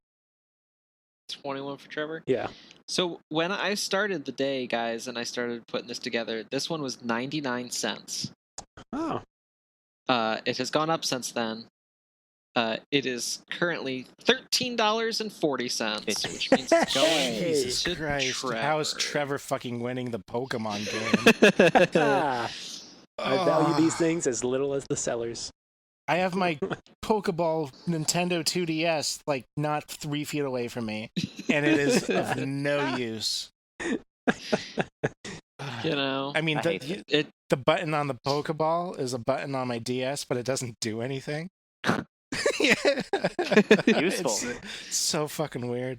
21 for Trevor. Yeah. So when I started the day, guys, and I started putting this together, this one was 99 cents. Oh. It has gone up since then. It is currently $13.40, which means it's going Jesus to Christ! Trevor. How is Trevor fucking winning the Pokemon game? Ah, I value these things as little as the sellers. I have my Pokeball Nintendo 2DS like not 3 feet away from me, and it is of no use. You know, I mean, I hate the button on the Pokeball is a button on my DS, but it doesn't do anything. Useful. It's so fucking weird.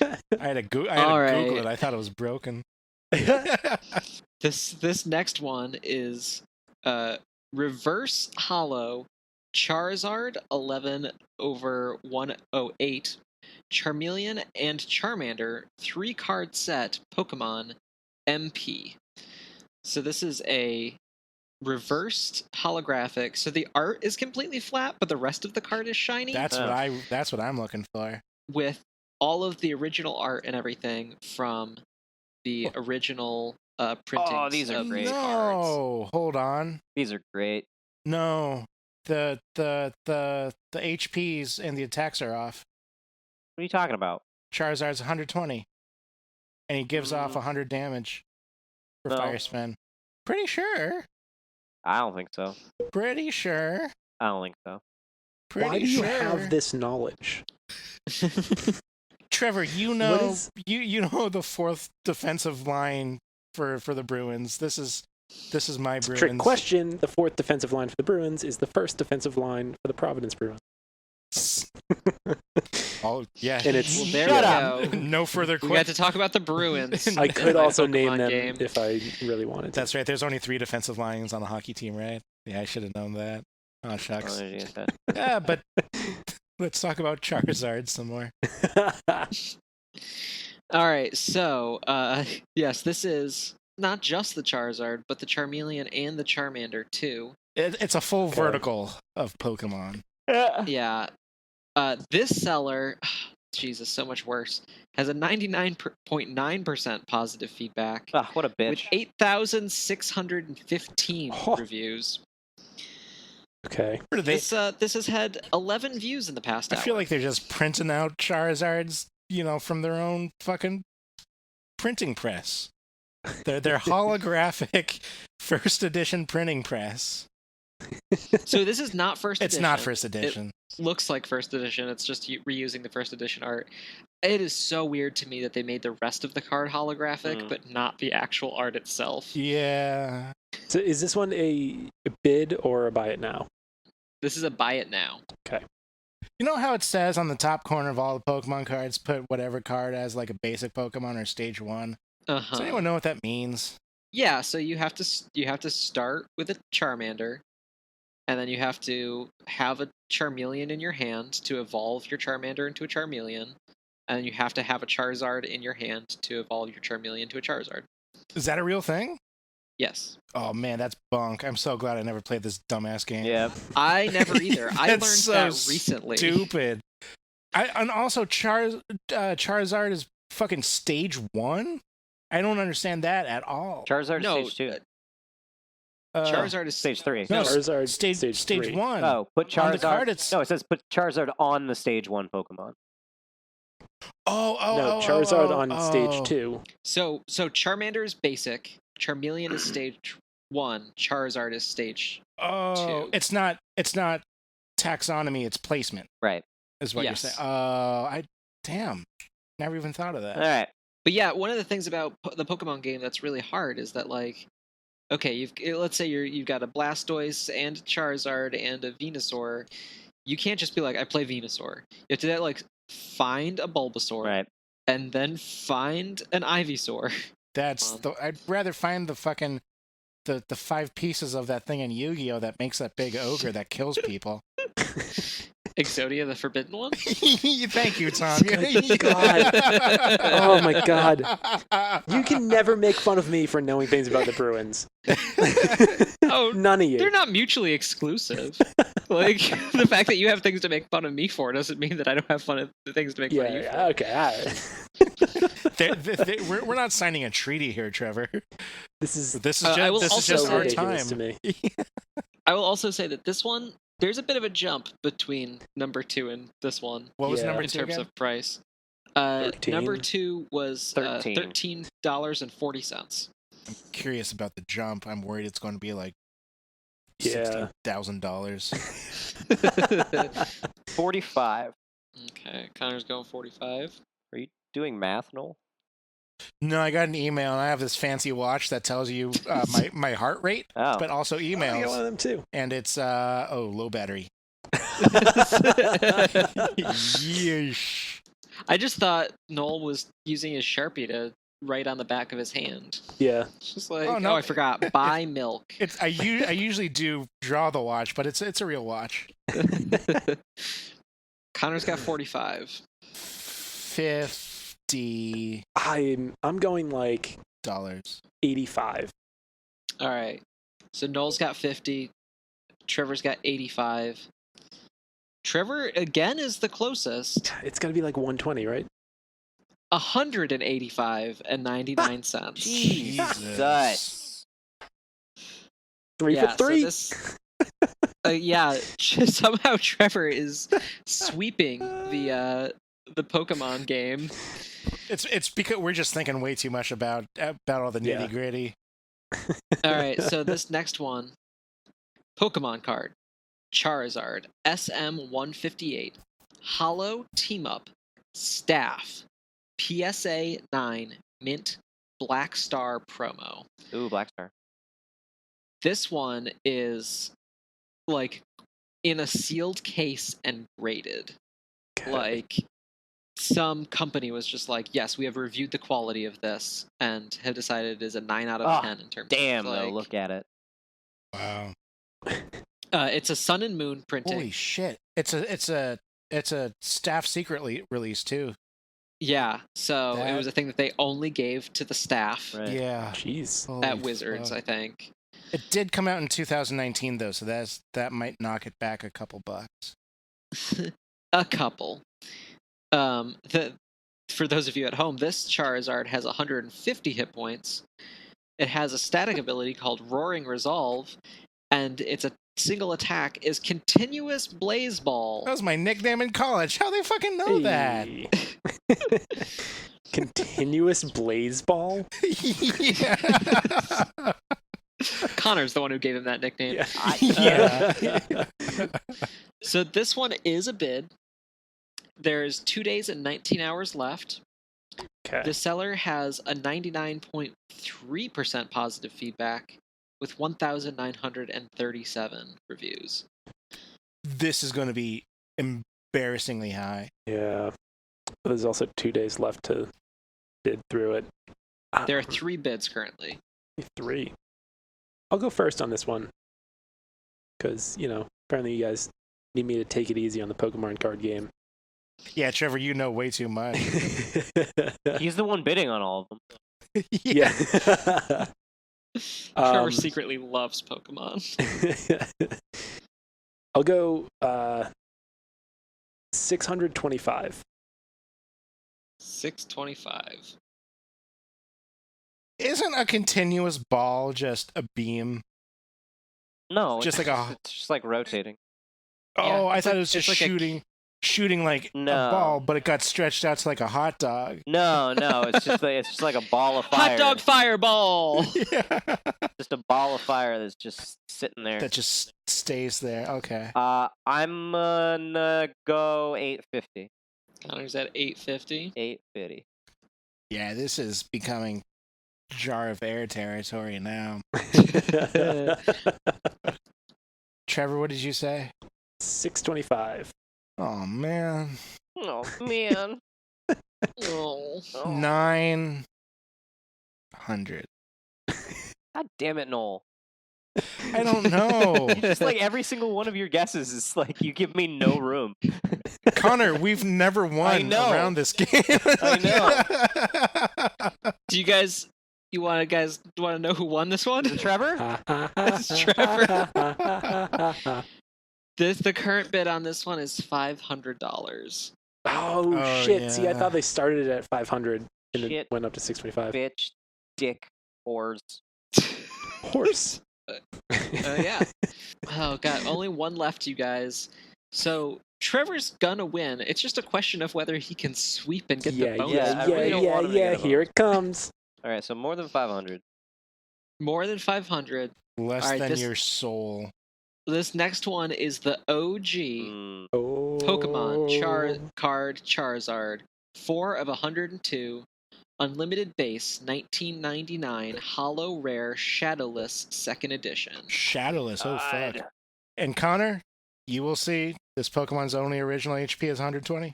I had to Google Alright. it. I thought it was broken. this next one is Reverse Hollow Charizard 11/108 Charmeleon and Charmander 3-card set Pokemon MP. So this is a reversed holographic. So the art is completely flat, but the rest of the card is shiny. That's what I'm looking for. With all of the original art and everything from the original printings. Oh, these are of great. these cards. No, hold on. These are great. No, the HPs and the attacks are off. What are you talking about? Charizard's 120, and he gives off 100 damage for No. Fire Spin. Pretty sure. I don't think so. Pretty sure. I don't think so. Pretty Why do you sure. have this knowledge? Trevor, you What know, is- you know the fourth defensive line for the Bruins. This is my Bruins. Trick question. The fourth defensive line for the Bruins is the first defensive line for the Providence Bruins. Oh yeah. And it's- Well, there Shut we up. go. No further We got questions. to talk about the Bruins. I in could my also Pokemon name them game. if I really wanted to. That's right. There's only 3 defensive lines on a hockey team, right? Yeah, I should have known that. Oh Oh, shucks. there you go. Yeah, but let's talk about Charizard some more. All right, so yes, this is not just the Charizard, but the Charmeleon and the Charmander too. It's a full Okay. vertical of Pokemon. Yeah, this seller, Jesus, so much worse, has a 99.9% positive feedback Ah, what a with bitch. 8,615 Oh. reviews. Okay. Where do they? This has had 11 views in the past I hour. feel like they're just printing out Charizards, from their own fucking printing press. They're holographic first edition printing press. So this is not first It's edition. not first edition. It looks like first edition. It's just reusing the first edition art. It is so weird to me that they made the rest of the card holographic, but not the actual art itself. Yeah. So is this one a bid or a buy it now? This is a buy it now. You know how it says on the top corner of all the Pokemon cards, put whatever card as like a basic Pokemon or stage 1? Uh-huh. Does anyone know what that means? Yeah, so you have to start with a Charmander, and then you have to have a Charmeleon in your hand to evolve your Charmander into a Charmeleon, and you have to have a Charizard in your hand to evolve your Charmeleon to a Charizard. Is that a real thing? Yes. Oh man, that's bunk. I'm so glad I never played this dumbass game. Yeah. I never either. I learned That's so that recently. Stupid. And also Charizard is fucking stage 1? I don't understand that at all. Charizard No, stage 2. Charizard is Stage 3. No, Charizard stage three. 1. Oh, put On the Charizard. card, it's- No, it says put Charizard on the stage 1 Pokemon. No, Charizard on oh. stage 2. So Charmander is basic, Charmeleon is stage 1, Charizard is stage. Oh, 2. it's not taxonomy, it's placement. Right. Is what Yes. you're saying. Damn. Never even thought of that. All right. But yeah, one of the things about the Pokemon game that's really hard is that, like, okay, let's say you've got a Blastoise and a Charizard and a Venusaur. You can't just be like, I play Venusaur. You have to like find a Bulbasaur Right. and then find an Ivysaur. I'd rather find the fucking the 5 pieces of that thing in Yu-Gi-Oh that makes that big ogre that kills people. Exodia, the Forbidden One? Thank you, Tom. Good God. Oh my God. You can never make fun of me for knowing things about the Bruins. Oh, None of you. they're not mutually exclusive. Like, the fact that you have things to make fun of me for doesn't mean that I don't have things to make fun of you for. Yeah, okay. All right. We're not signing a treaty here, Trevor. This is just our ridiculous time. to me. I will also say that this one, there's a bit of a jump between number 2 and this one. What was Yeah. number in 2 terms again? of price? 13. Number 2 was $13. $13.40. I'm curious about the jump. I'm worried it's going to be like Yeah. $16,000. 45. Okay, Connor's going 45. Are you doing math, Noel? No, I got an email, and I have this fancy watch that tells you my heart rate, Oh. but also I got one emails. of them too. And it's low battery. Yeesh. I just thought Noel was using his Sharpie to write on the back of his hand. Yeah. It's just like, Oh, no. I forgot. Buy milk. I usually do draw the watch, but it's a real watch. Connor's got 45. $50. I'm going like 85. All right. So Noel's got 50. Trevor's got 85. Trevor, again, is the closest. It's got to be like 120, right? 185.99. Jesus. 3 Yeah, for 3. So this, somehow Trevor is sweeping the Pokemon game. It's because we're just thinking way too much about all the Yeah. nitty gritty. All right, so this next one, Pokemon card, Charizard, SM158, Hollow Team Up, Staff, PSA 9, Mint, Black Star promo. Ooh, Black Star. This one is like in a sealed case and graded. Okay. Like some company was just like, yes, we have reviewed the quality of this and have decided it is a 9 out of Oh, 10 in terms Damn, of though, like, look at it. Wow. it's a Sun and Moon printing. Holy shit! It's a staff secret release too. Yeah, so That- it was a thing that they only gave to the staff Right. Yeah. Jeez. Holy at Wizards, fuck. I think. It did come out in 2019 though, so that might knock it back a couple bucks. A couple. For those of you at home, this Charizard has 150 hit points. It has a static ability called Roaring Resolve, and its a single attack is Continuous Blaze Ball. That was my nickname in college. How they fucking know that? Hey. Continuous blaze ball? Yeah. Connor's the one who gave him that nickname. Yeah. So this one is a bid. There's 2 days and 19 hours left. Okay. The seller has a 99.3% positive feedback with 1,937 reviews. This is going to be embarrassingly high. Yeah. But there's also 2 days left to bid through it. There are 3 bids currently. 3. I'll go first on this one. Because, apparently you guys need me to take it easy on the Pokemon card game. Yeah, Trevor, you know way too much. He's the one bidding on all of them. Yeah. Trevor secretly loves Pokemon. I'll go 625. 625. Isn't a continuous ball just a beam? No, Just it's, like a- it's just like rotating. Oh, Yeah, I it's thought like- it was just it's like shooting like No. a ball, but it got stretched out to like a hot dog. No, it's just like a ball of fire. Hot dog fireball! Yeah. Just a ball of fire that's just sitting there. That just stays there. Okay. I'm gonna go 850. Connor's at 850. 850. Yeah, this is becoming jar of air territory now. Trevor, what did you say? 625. Oh man. Oh man. Oh. 900. God damn it, Noel. I don't know. Just like every single one of your guesses is like you give me no room. Connor, we've never won know. around this game. Do you guys want to know who won this one? Is it Trevor? It's Trevor. The current bid on this one is $500. Oh shit! See, I yeah. thought they started at 500 and it Shit. went up to 625. Bitch, dick, whores. Horse. Yeah. Oh god, only one left, you guys. So Trevor's gonna win. It's just a question of whether he can sweep and get the bonus. I really don't want him to get a Here it comes. All right, so more than 500. More than 500. Less All right, than this- your soul. This next one is the OG Mm, Pokemon card Charizard. 4 of 102. Unlimited base, 1999, Hollow Rare Shadowless 2nd Edition. Shadowless. Oh, fuck. God. And Connor, you will see this Pokemon's only original HP is 120.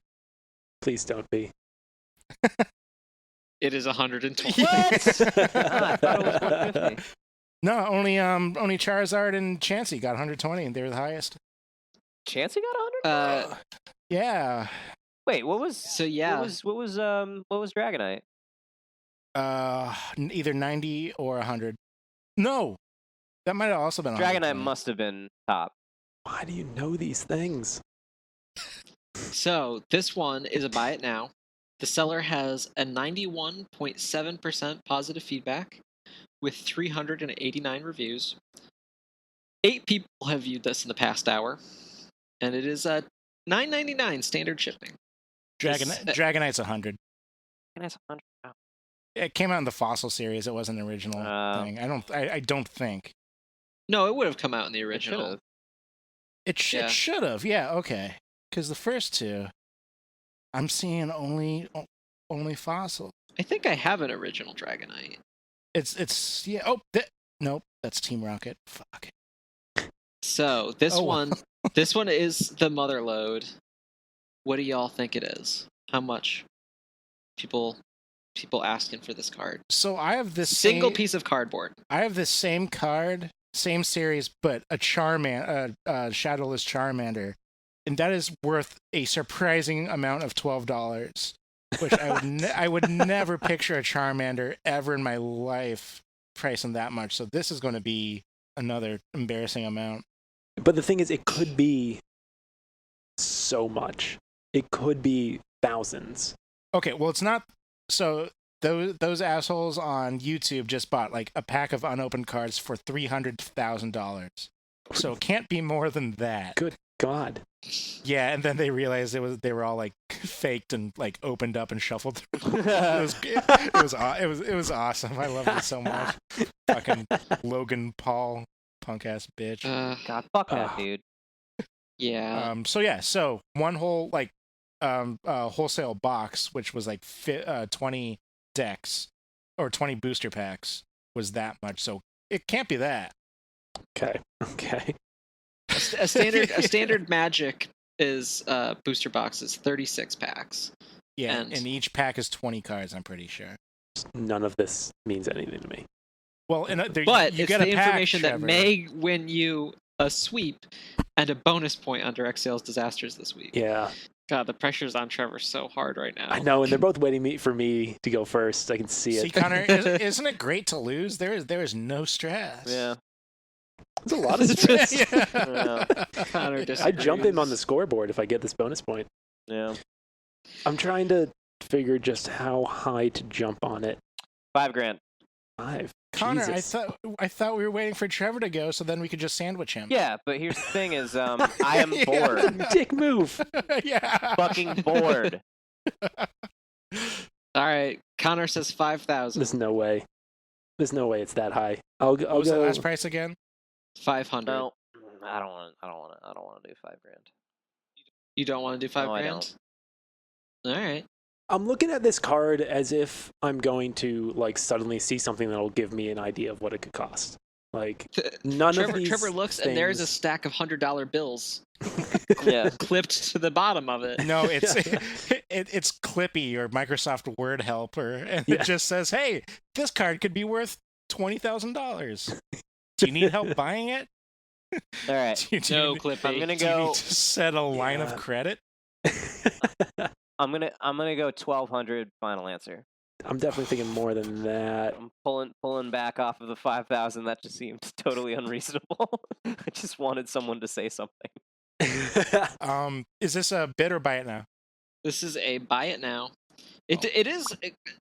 Please don't be. It is 120. What? I thought it was 150. No, only Charizard and Chansey got 120, and they were the highest. Chansey got 100? Yeah. Wait, what was? So yeah, What was Dragonite? Either 90 or 100. No, that might have also been Dragonite 120. must have been top. Why do you know these things? so this one is a buy it now. The seller has a 91.7% positive feedback with 389 reviews. 8 people have viewed this in the past hour, and it is $9.99 standard shipping. Dragonite's 100. Dragonite's 100. Wow. It came out in the Fossil series. It wasn't an original thing. I don't think. No, it would have come out in the It original. should've. It Yeah. should have. Yeah. Okay. Because the first two, I'm seeing only Fossil. I think I have an original Dragonite. It's yeah. Oh, nope. That's Team Rocket. Fuck. So this Oh, one, this one is the mother load. What do y'all think it is? How much? People asking for this card. So I have this Single same, piece of cardboard. I have this same card, same series, but a Shadowless Charmander, and that is worth a surprising amount of $12. Which I would never picture a Charmander ever in my life pricing that much. So this is going to be another embarrassing amount. But the thing is, it could be so much. It could be thousands. Okay, well it's not. So those assholes on YouTube just bought like a pack of unopened cards for $300,000. So it can't be more than that. Good God. Yeah, and then they realized they were all like faked and like opened up and shuffled through. it was awesome. I loved it so much. Fucking Logan Paul, punk ass bitch. God, fuck that dude. Yeah. So one whole like wholesale box, which was like 20 decks or 20 booster packs, was that much. So it can't be that. Okay. A standard Magic is booster boxes, 36 packs. Yeah, And- and each pack is 20 cards. I'm pretty sure. None of this means anything to me. Well, and But you it's get the a pack, information that Trevor. may win you a sweep and a bonus point under XL's Disasters this week. Yeah, God, the pressure's on Trevor so hard right now. I know, and they're both waiting for me to go first. I can see See, it. Connor, isn't it great to lose? There is no stress. Yeah. It's a lot of stress. Yeah. Connor I jump in on the disagrees. scoreboard if I get this bonus point. Yeah. I'm trying to figure just how high to jump on it. $5,000. 5. Connor, Jesus. I thought we were waiting for Trevor to go, so then we could just sandwich him. Yeah, but here's the thing: is I am Yeah. bored. Dick move. Yeah. Fucking bored. All right, Connor says 5,000. There's no way. There's no way it's that high. I'll What was the go. last price again? 500. No, I don't want to do $5,000. You don't want to do No, I $5,000? All right. I'm looking at this card as if I'm going to like suddenly see something that'll give me an idea of what it could cost. Like none Trevor, of these Trevor looks, and there's a things- stack of $100 bills Yeah. clipped to the bottom of it. No, it's it's Clippy or Microsoft Word Helper, and Yeah. it just says, "Hey, this card could be worth $20,000." Do you need help buying it? All right. No, Do Clippy. I'm gonna you need go. to set a line of Yeah. credit? I'm gonna go 1,200. Final answer. I'm definitely thinking more than that. I'm pulling back off of the 5,000. That just seemed totally unreasonable. I just wanted someone to say something. Is this a bid or buy it now? This is a buy it now. It is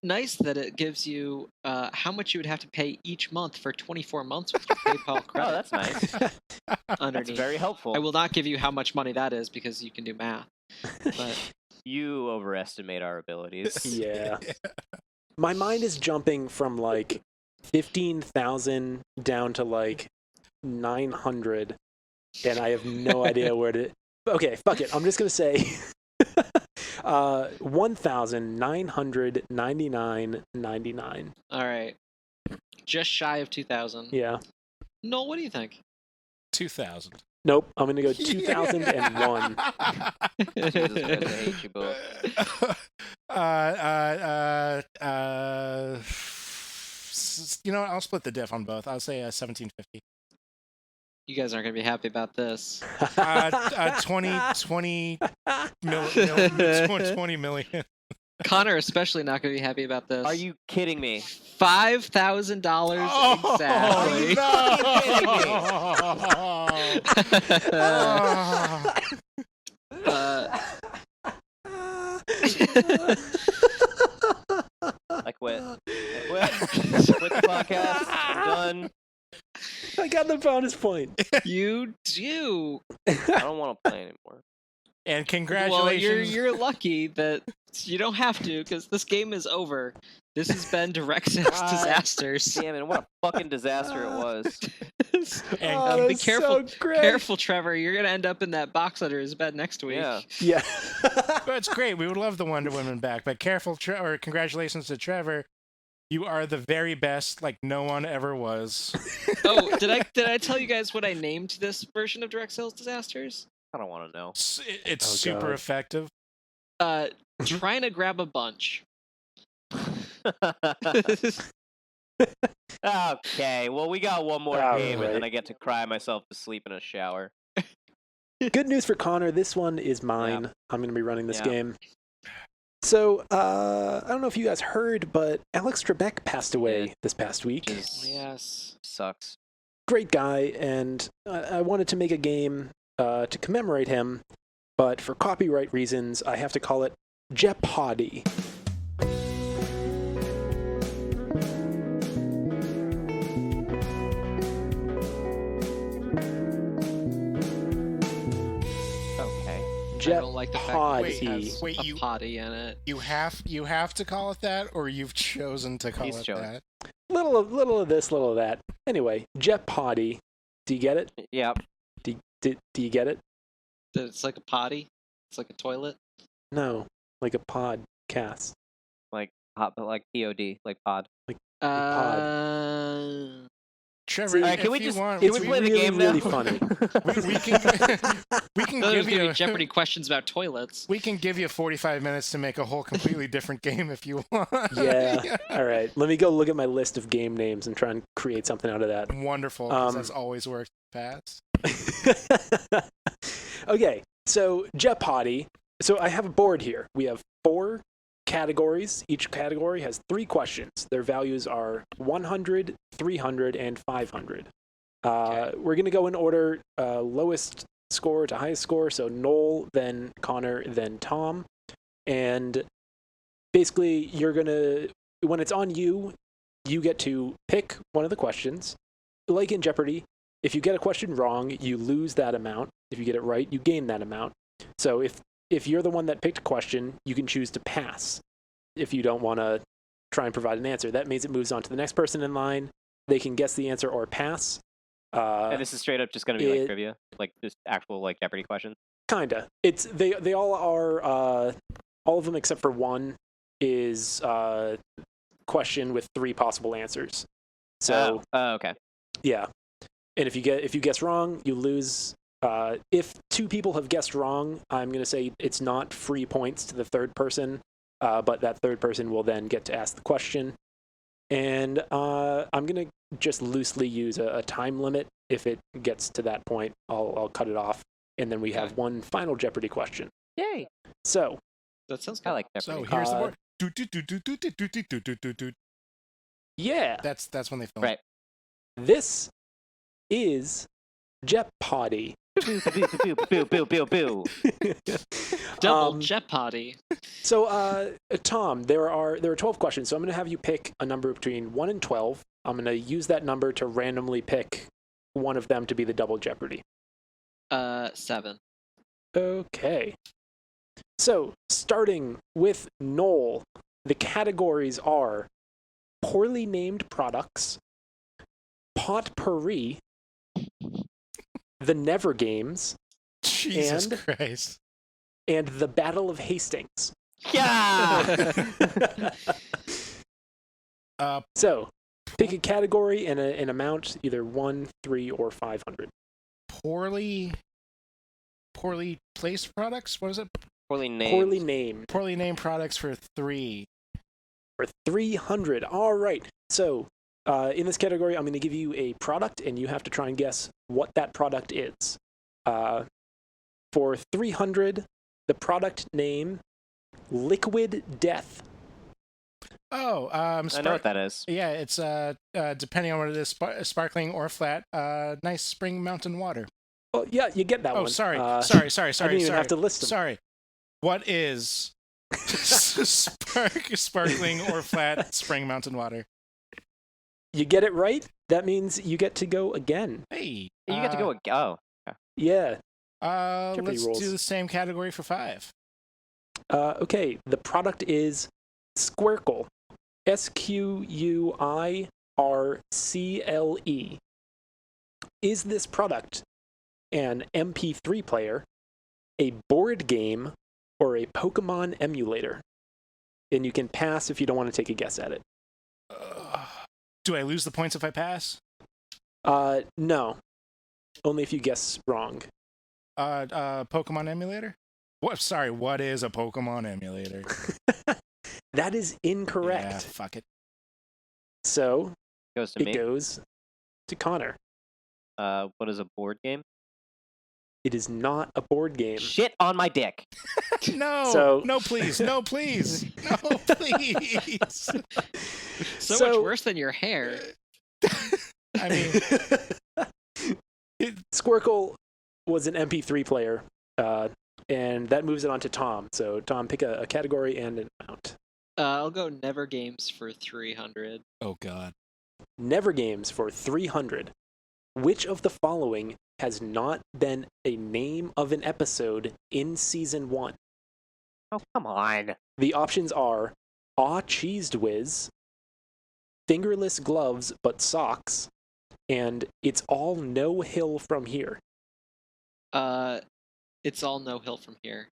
nice that it gives you how much you would have to pay each month for 24 months with your PayPal Oh, credit that's nice. That's underneath. very helpful. I will not give you how much money that is because you can do math. But You overestimate our abilities. Yeah. My mind is jumping from like 15,000 down to like 900, and I have no idea where to. Okay, fuck it. I'm just gonna say 1,999.99. all right, just shy of 2,000. Yeah. Noel, what do you think? 2,000. Nope. I'm gonna go 2001. Jesus Christ, I hate you both. You know what? I'll split the diff on both. I'll say 1,750. You guys aren't gonna be happy about this. 20 million. Connor especially not gonna be happy about this. Are you kidding me? $5,000 exactly. I quit. Quit the podcast. I'm done. I got the bonus point. You do. I don't want to play anymore. And Well, congratulations. you're lucky that you don't have to because this game is over. This has been Direct Sales Disasters. Damn it! What a fucking disaster it was. And Oh, be that's careful, so great. careful, Trevor. You're gonna end up in that box under his bed next week. Yeah. Yeah. But it's great. We would love the Wonder Woman back. But or congratulations to Trevor. You are the very best, like no one ever was. Oh, did I tell you guys what I named this version of Direct Sales Disasters? I don't want to know. It's Oh, super God. effective. Trying to grab a bunch. Okay, well, we got one more All game, and then right. I get to cry myself to sleep in a shower. Good news for Connor. This one is mine. Yeah. I'm going to be running this Yeah. game. So, I don't know if you guys heard, but Alex Trebek passed away Yeah. this past week. Just Yes. sucks. Great guy, and I wanted to make a game to commemorate him, but for copyright reasons, I have to call it Jeopardy. Okay. I don't like the fact that it Jeopardy. has Wait, a potty in it. You have to call it that, or you've chosen to call He's it chosen. that. Little of this, little of that. Anyway, Jeopardy. Do you get it? Yep. Do you get it? That it's like a potty. It's like a toilet. No, like a podcast. Like POD, like pod. Trevor, See, Alright, can if we you just want, can it's we play the really, game really now? funny. we can we can Those give gonna you be Jeopardy questions about toilets. we can give you 45 minutes to make a whole completely different game if you want. Yeah. All right. Let me go look at my list of game names and try and create something out of that. Wonderful, because that's always worked past. Okay. So Jeopardy. So I have a board here. We have 4 categories. Each category has 3 questions. Their values are 100, 300, and 500. We're going to go in order, lowest score to highest score. So Noel, then Connor, then Tom. And basically, you're going to, when it's on you, you get to pick one of the questions. Like in Jeopardy, if you get a question wrong, you lose that amount. If you get it right, you gain that amount. So if you're the one that picked a question, you can choose to pass if you don't want to try and provide an answer. That means it moves on to the next person in line. They can guess the answer or pass. And this is straight up just gonna be like trivia, like just actual like Jeopardy questions. Kinda. It's they all are all of them except for one is question with 3 possible answers. So okay. yeah. And if you guess wrong, you lose. If 2 people have guessed wrong, I'm going to say it's not free points to the third person, but that third person will then get to ask the question. And I'm going to just loosely use a time limit. If it gets to that point, I'll cut it off. And then we have one final Jeopardy question. Yay! So, That sounds good. I like So Jeopardy. here's the word. Do. yeah, That's when they film. Right. this is Jeopardy. Boo, boo, boo, boo, boo, boo, boo. Double Jeopardy. So, Tom, there are 12 questions. So I'm going to have you pick a number between 1 and 12. I'm going to use that number to randomly pick one of them to be the double Jeopardy. 7. Okay. So, starting with Noel, the categories are poorly named products, potpourri, the Never Games, Jesus And- Christ. and the Battle of Hastings. Yeah! So, pick a category and an amount, either 1, 3, or 500. Poorly placed products. What is it? Poorly named. Poorly named products for 3. For 300. All right. So, in this category, I'm going to give you a product, and you have to try and guess what that product is. For 300, the product name, Liquid Death. Oh, I know what that is. Yeah, it's depending on what it is, sparkling or flat. Nice spring mountain water. Well, yeah, you get that one. Oh, sorry. I didn't even Sorry. have to list them. Sorry. What is sparkling or flat spring mountain water? You get it right. That means you get to go again. Hey, You get to go. Oh. Yeah. Jeopardy let's rules. do the same category for 5. Okay. The product is Squircle. SQUIRCLE. Is this product an MP3 player, a board game, or a Pokemon emulator? And you can pass if you don't want to take a guess at it. Do I lose the points if I pass? No. Only if you guess wrong. Pokemon emulator? What? Sorry, what is a Pokemon emulator? That is incorrect. Yeah, fuck it. So Goes to it me. goes to Connor. What is a board game? It is not a board game. Shit on my dick. No, no, please, no, please, no, please. So much worse than your hair. I mean, Squircle was an MP3 player, and that moves it on to Tom. So Tom, pick a category and an amount. I'll go Never Games for 300. oh god. Never Games for 300. Which of the following has not been a name of an episode in season 1? Oh, come on. The options are Aw Cheesed Whiz, Fingerless Gloves But Socks, and It's All No Hill From Here. It's all no hill from here.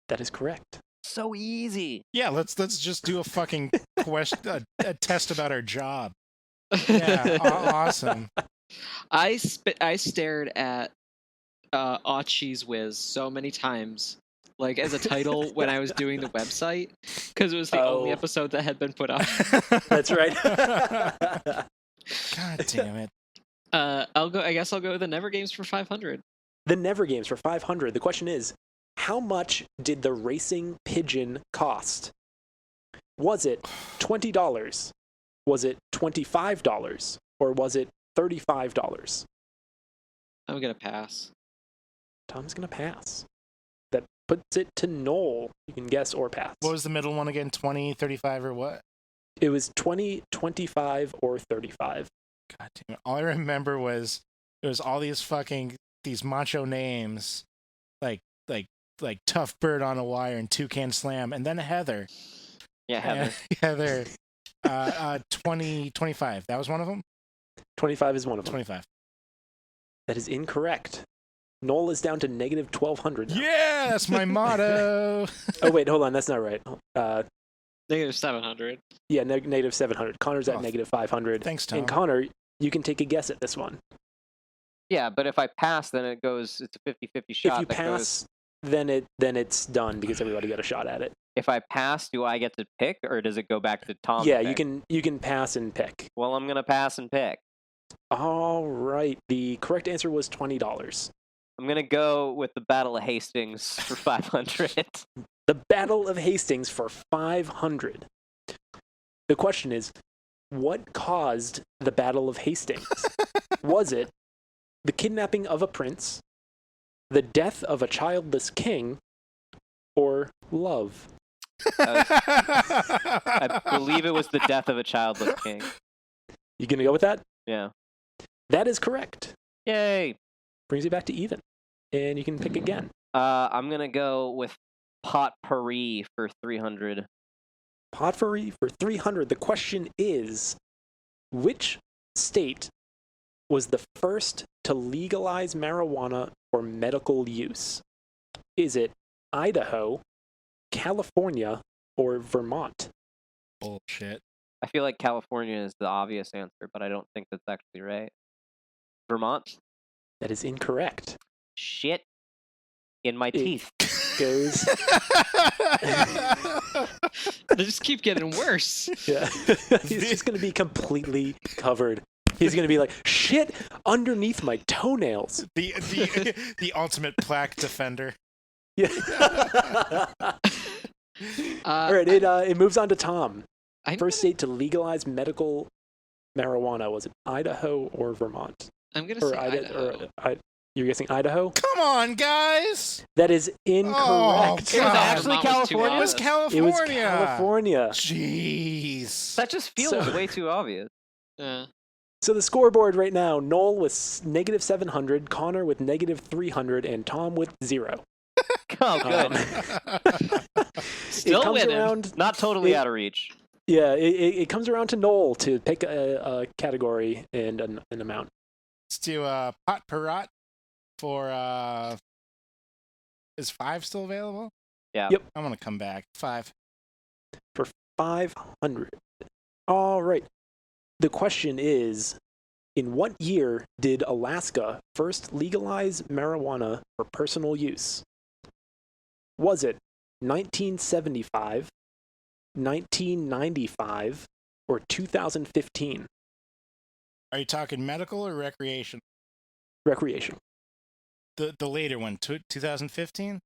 That is correct. So easy. Yeah, let's just do a fucking question, a test about our job. Yeah, awesome. I stared at Aw Cheese Whiz so many times, like as a title when I was doing the website, because it was the only episode that had been put up. That's right. God damn it. I guess I'll go with the Never Games for 500. The Never Games for 500. The question is, how much did the racing pigeon cost? Was it $20? Was it $25? Or was it $35? I'm gonna pass. Tom's going to pass. That puts it to Noel. You can guess or pass. What was the middle one again? 20, 35, or what? It was 20, 25, or 35. God damn it. All I remember was it was all these macho names, like Tough Bird on a Wire and Toucan Slam, and then Heather. Yeah, Heather. Heather. 20, 25. That was one of them? 25 is one of them. 25. That is incorrect. Noel is down to negative 1,200 now. Yeah, that's my motto. Oh, wait, hold on. That's not right. Negative 700. Yeah, negative 700. Connor's at Oh, negative 500. Thanks, Tom. And Connor, you can take a guess at this one. Yeah, but if I pass, then it's a 50-50 shot. If you that pass, then it's done because everybody got a shot at it. If I pass, do I get to pick, or does it go back to Tom? Yeah, to pick? you can pass and pick. Well, I'm gonna pass and pick. All right. The correct answer was $20. I'm gonna go with the Battle of Hastings for 500. The Battle of Hastings for 500. The question is, what caused the Battle of Hastings? Was it the kidnapping of a prince, the death of a childless king, or love? I believe it was the death of a childless king. You gonna go with that? Yeah. That is correct. Yay! Brings you back to even. And you can pick again. I'm gonna go with Potpourri for 300. Potpourri for 300. The question is, which state was the first to legalize marijuana for medical use? Is it Idaho, California, or Vermont? Bullshit. I feel like California is the obvious answer, but I don't think that's actually right. Vermont? That is incorrect. Shit. In my teeth. Goes. They just keep getting worse. Yeah. He's just going to be completely covered. He's going to be like, shit underneath my toenails. The ultimate plaque defender. Yeah. All right, it moves on to Tom. First state to legalize medical marijuana, was it Idaho or Vermont? I'm going to say Idaho. You're guessing Idaho? Come on, guys! That is incorrect. Oh, It was actually California? It was California. It was California. Jeez. That just feels way too obvious. Yeah. So the scoreboard right now, Noel with -700, Connor with -300, and Tom with 0. Oh, good. Still it comes winning. around, Not totally out of reach. Yeah, it comes around to Noel to pick a category and an amount. Let's do Pot Perrot for is 5 still available? Yeah. Yep. I'm gonna come back. 5. For 500. All right. The question is, in what year did Alaska first legalize marijuana for personal use? Was it 1975, 1995, or 2015? Are you talking medical or recreation? Recreation. The later one, 2015?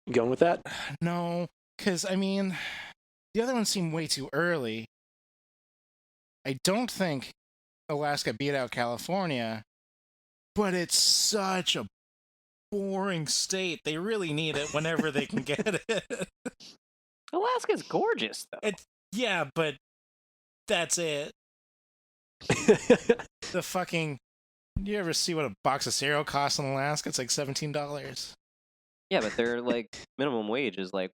You going with that? No, because, I mean, the other one seemed way too early. I don't think Alaska beat out California, but it's such a boring state. They really need it whenever they can get it. Alaska's gorgeous, though. Yeah, but that's it. The fucking... You ever see what a box of cereal costs in Alaska? It's like $17. Yeah, but their like minimum wage is like.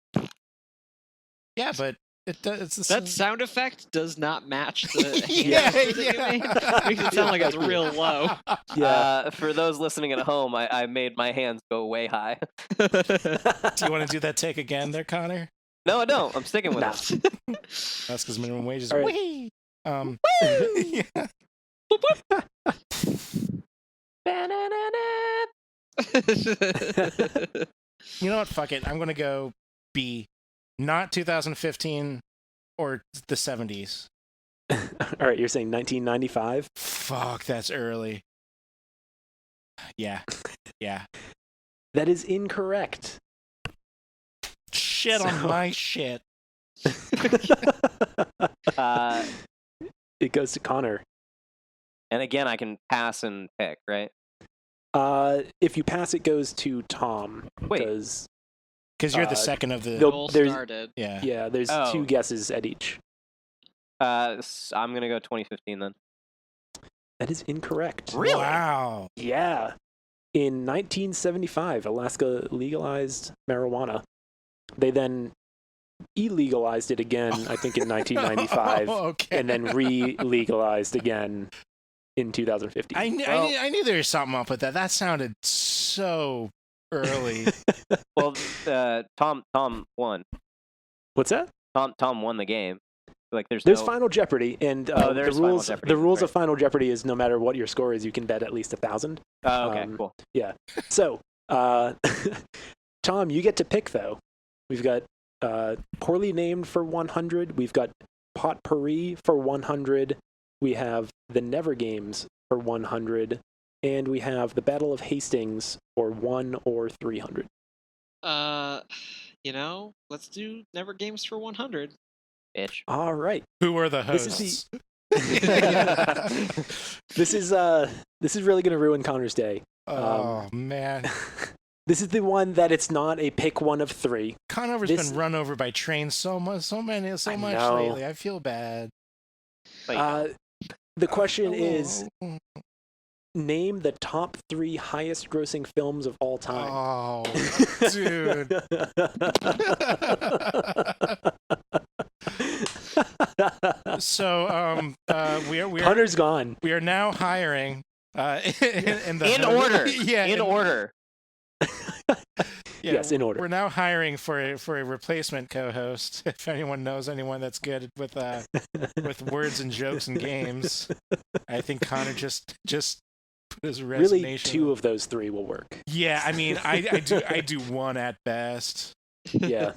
Yeah, but it's the That sound effect does not match the Yeah, hand that yeah. you made. Makes it sound like it's real low. Yeah. For those listening at home, I made my hands go way high. Do you want to do that take again there, Connor? No, I don't. I'm sticking with it. That's because minimum wage is All right. wee. Yeah. You know what? Fuck it. I'm gonna go B. Not 2015 or the 70s. All right, you're saying 1995? Fuck, that's early. Yeah. Yeah. That is incorrect. Shit on my shit. It goes to Connor. And again, I can pass and pick, right? If you pass, it goes to Tom. Wait. Because you're the second of the... Goal there's- started. yeah, there's Oh. 2 guesses at each. I'm gonna go 2015 then. That is incorrect. Really? Wow. Yeah. In 1975, Alaska legalized marijuana. They then illegalized it again, I think, in 1995, Oh, okay. and then re-legalized again in 2015. I knew there was something up with that. That sounded so early. Well, Tom won. What's that? Tom won the game. Like there's There's no... Final Jeopardy, and Oh, the there's Final rules. Jeopardy, The rules right. of Final Jeopardy is no matter what your score is, you can bet at least 1,000. Oh, okay, cool. So, Tom, you get to pick though. We've got Poorly Named for 100. We've got Potpourri for 100. We have the Never Games for 100, and we have the Battle of Hastings for 1 or 300. Let's do Never Games for 100. Bitch. All right. Who are the This hosts? is This is really going to ruin Connor's day. Oh man, This is the one that it's not a pick one of 3. Conor's been run over by trains so much know. lately. I feel bad. The question Hello. is, name the top 3 highest grossing films of all time. Oh, dude. So, we are Connor's gone. we are now hiring In order. Yeah, in order. Yeah, Yes, in order. We're now hiring for a replacement co-host. If anyone knows anyone that's good with words and jokes and games, I think Conor just put his resignation. Really, 2 of those 3 will work. Yeah, I mean, I do one at best. Yeah.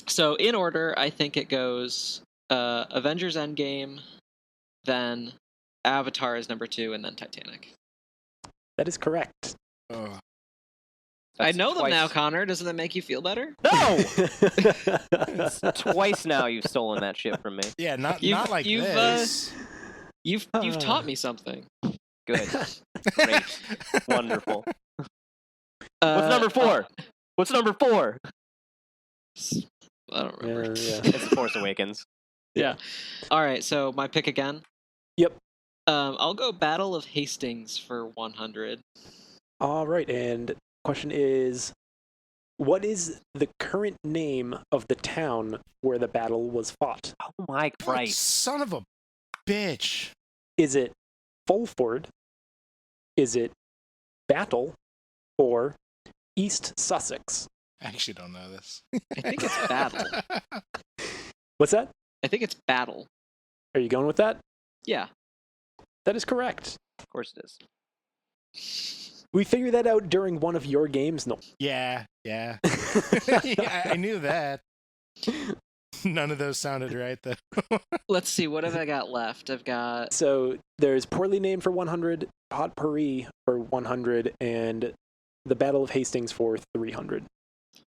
So in order, I think it goes Avengers Endgame, then Avatar is number 2, and then Titanic. That is correct. Oh. I That's know them twice- now, Connor. Doesn't that make you feel better? No! It's twice now you've stolen that shit from me. Yeah, not like you've, this. You've taught me something. Good. Great. Wonderful. What's Uh, number 4? What's number 4? I don't remember. Yeah. It's The Force Awakens. Yeah. All right, so my pick again. Yep. I'll go Battle of Hastings for 100. All right, and question is, what is the current name of the town where the battle was fought? Oh my Oh, Christ. son of a bitch. Is it Fulford? Is it Battle? Or East Sussex? I actually don't know this. I think it's Battle. What's that? I think it's Battle. Are you going with that? Yeah. That is correct. Of course it is. We figured that out during one of your games, no. Yeah. Yeah, I knew that. None of those sounded right, though. Let's see, what have I got left? I've got... So there's Poorly Named for 100, Potpourri for 100, and the Battle of Hastings for 300.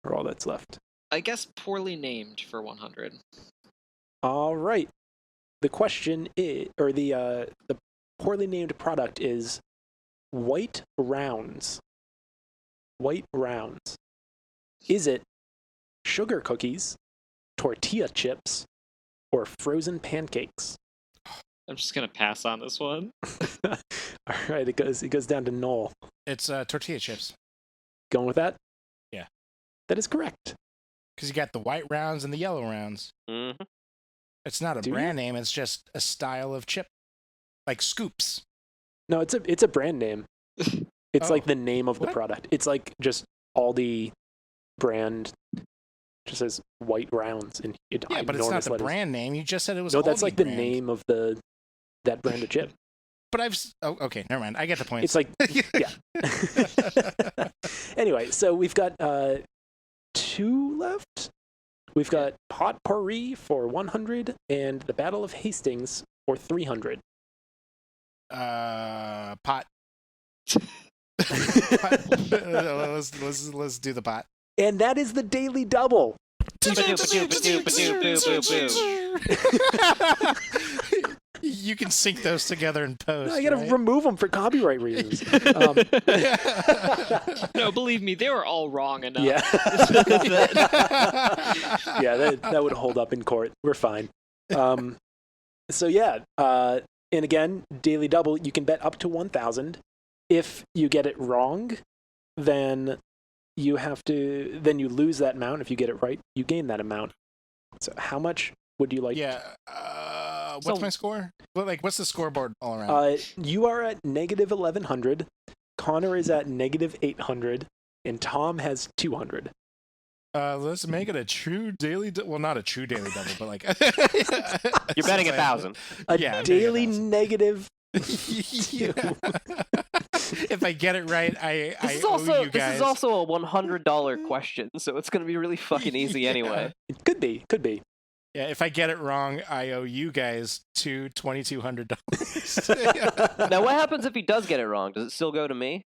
Are all that's left. I guess Poorly Named for 100. All right. The question is, or the poorly named product is White Rounds. White Rounds. Is it sugar cookies, tortilla chips, or frozen pancakes? I'm just going to pass on this one. All right, it goes down to Noel. It's tortilla chips. Going with that? Yeah. That is correct. Because you got the white rounds and the yellow rounds. Mm-hmm. It's not a Do you? brand name. It's just a style of chip, like Scoops. No, it's a brand name. It's Oh, like the name of the what? product. It's like just Aldi brand. Just says White Rounds in Yeah, but it's not the brand name. You just said it was. No, that's Aldi like the brand. name of that brand of chip. But okay, never mind. I get the point. It's like yeah. Anyway, so we've got 2 left. We've got Potpourri for 100 and the Battle of Hastings for 300. Pot. Let's do the pot. And that is the daily double. You can sync those together in post. I gotta right? remove them for copyright reasons. No, believe me, they were all wrong enough. Yeah. Yeah, that would hold up in court. We're fine. So yeah, and again, daily double, you can bet up to 1,000. If you get it wrong, then you lose that amount. If you get it right, you gain that amount. So how much would you like? Yeah. What's So- my score? What's the scoreboard all around? You are at negative 1,100. Conor is at negative 800, and Tom has 200. Let's make it a true daily. Well, not a true daily double, but like You're betting 1,000. A Yeah, I'm betting daily 1,000. negative. Yeah. If if I get it right, I This is owe also you guys. this is also a $100 question, so it's gonna be really fucking easy Yeah. anyway. It could be. Yeah, if I get it wrong, I owe you guys $2,200. Now, what happens if he does get it wrong? Does it still go to me?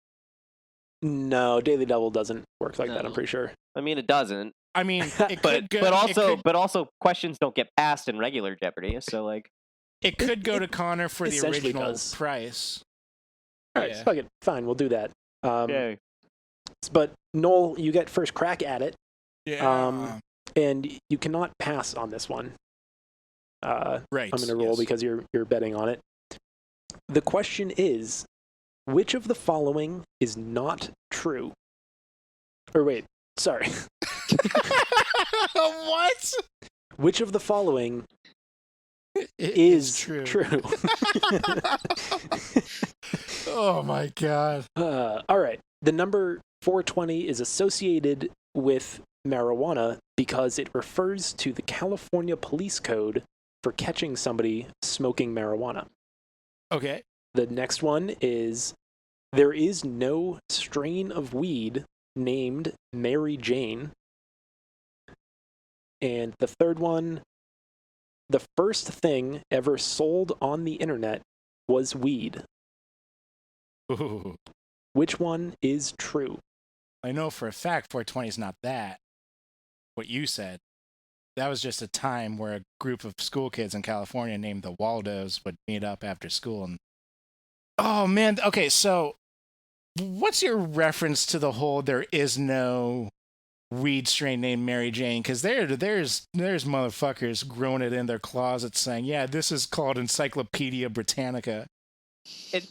No, Daily Double doesn't work like that, I'm No. pretty sure. I mean, it doesn't. I mean, it could go, But also, questions don't get passed in regular Jeopardy. So like, it could go to Connor for the essentially original does. price. All right, Yeah. fuck it. Fine, we'll do that. okay. But Noel, you get first crack at it, Yeah. and you cannot pass on this one. Right. I'm going to roll yes. because you're betting on it. The question is, which of the following is not true? Or wait, sorry. What? Which of the following It is true. Oh my god. All right. The number 420 is associated with marijuana because it refers to the California Police Code for catching somebody smoking marijuana. Okay. The next one is there is no strain of weed named Mary Jane. And the third one, the first thing ever sold on the internet was weed. Ooh. Which one is true? I know for a fact 420 is not that. What you said. That was just a time where a group of school kids in California named the Waldos would meet up after school and oh man, okay, so what's your reference to the whole there is no weed strain named Mary Jane? Because there's motherfuckers growing it in their closets saying, yeah, this is called Encyclopedia Britannica.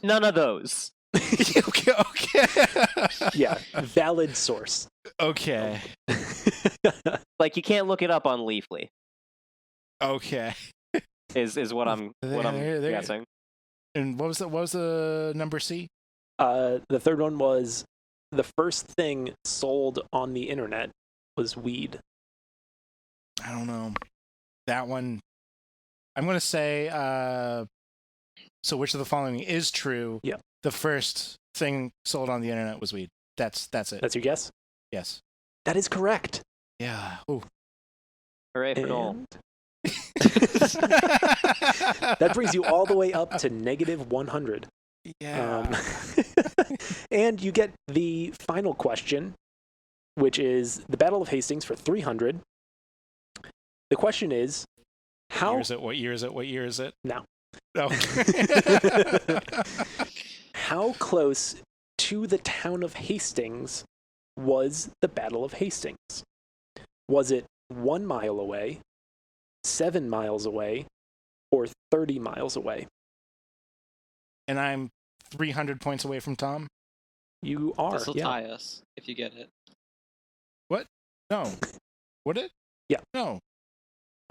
None of those. Okay. Yeah, valid source. Okay. Like you can't look it up on Leafly. Okay. Is what I'm There. guessing. And what was the number C? The third one was the first thing sold on the internet was weed. I don't know. That one, I'm going to say, so which of the following is true? Yeah. The first thing sold on the internet was weed. That's it. That's your guess? Yes. That is correct. Yeah. Ooh. Hooray for Noel. And that brings you all the way up to negative 100. Yeah. And you get the final question, which is the Battle of Hastings for 300. The question is, how... What year is it? No. No. How close to the town of Hastings was the Battle of Hastings? Was it 1 mile away, 7 miles away, or 30 miles away? And I'm 300 points away from Tom? You are, This will yeah. tie us if you get it. No. Would it? Yeah. No.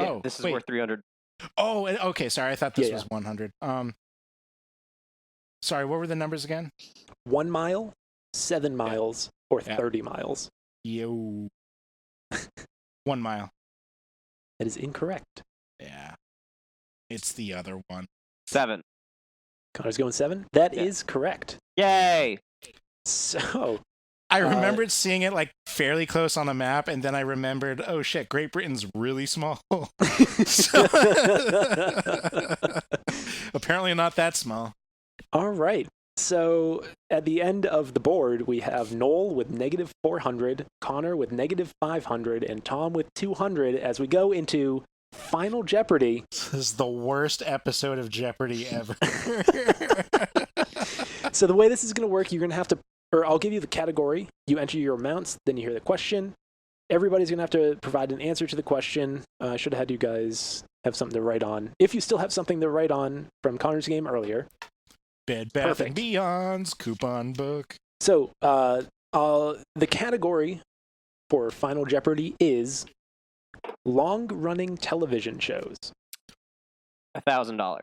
Yeah, Oh, This is wait. worth 300. Oh, okay. Sorry, I thought this Yeah, was 100. Sorry, what were the numbers again? 1 mile, 7 miles, or Yeah. 30 miles? Yo. 1 mile. That is incorrect. Yeah. It's the other one. 7. Connor's going 7? That is correct. Yay! So, I remembered seeing it like fairly close on a map, and then I remembered, oh shit, Great Britain's really small. So- apparently not that small. all right. So, at the end of the board, we have Noel with negative 400, Connor with negative 500, and Tom with 200 as we go into Final Jeopardy. This is the worst episode of Jeopardy ever. So, the way this is going to work, you're going to have to, or I'll give you the category. You enter your amounts, then you hear the question. Everybody's going to have to provide an answer to the question. I should have had you guys have something to write on. If you still have something to write on from Connor's game earlier. Bed Bath Perfect. and Beyond's coupon book. So, the category for Final Jeopardy is long-running television shows. $1,000.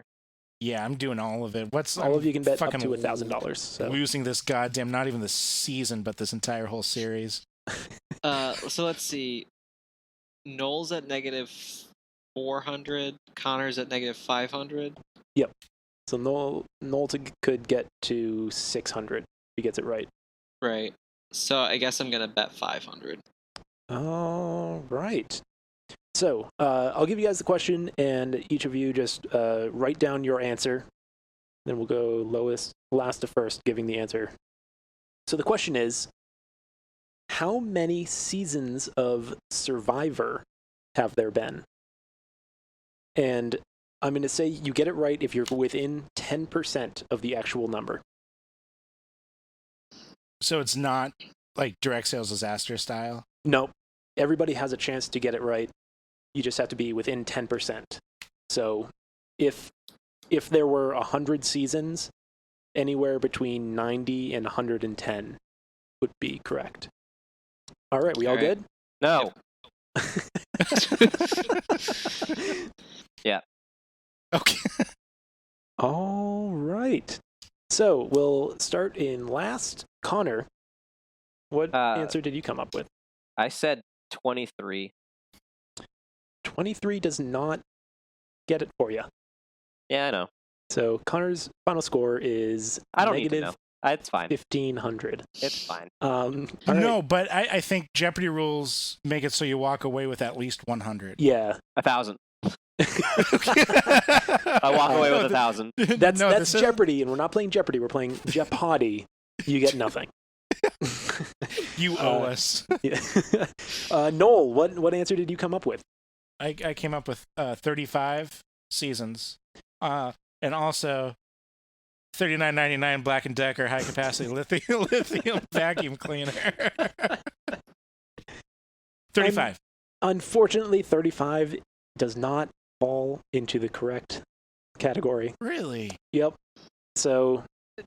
Yeah, I'm doing all of it. All of you can bet up fucking to $1,000. So. losing this goddamn, not even this season, but this entire whole series. So let's see. Noel's at negative 400. Connor's at negative 500. So Noel could get to 600. he gets it right. Right. So I guess I'm gonna bet 500. All right. So I'll give you guys the question, and each of you just write down your answer. Then we'll go last to first, giving the answer. So the question is, how many seasons of Survivor have there been? And I'm going to say you get it right if you're within 10% of the actual number. So it's not like direct sales disaster style? Nope. Everybody has a chance to get it right. You just have to be within 10%. So if there were 100 seasons, anywhere between 90 and 110 would be correct. All right, we all All right. good? No. Yeah. Okay. All right. So we'll start in last. Connor, what answer did you come up with? I said 23. 23 does not get it for you. Yeah, I know. So Connor's final score is I don't need to know. negative It's fine. 1,500. It's fine. All No, right. but I think Jeopardy rules make it so you walk away with at least 100. Yeah. 1,000. I walk away with 1,000. That's Jeopardy, and we're not playing Jeopardy. We're playing Jeopardy. You get nothing. You owe us. Yeah. Noel, what answer did you come up with? I came up with 35 seasons, and also $39.99 Black & Decker high capacity lithium vacuum cleaner. 35. Unfortunately, 35 does not fall into the correct category. Really? Yep. So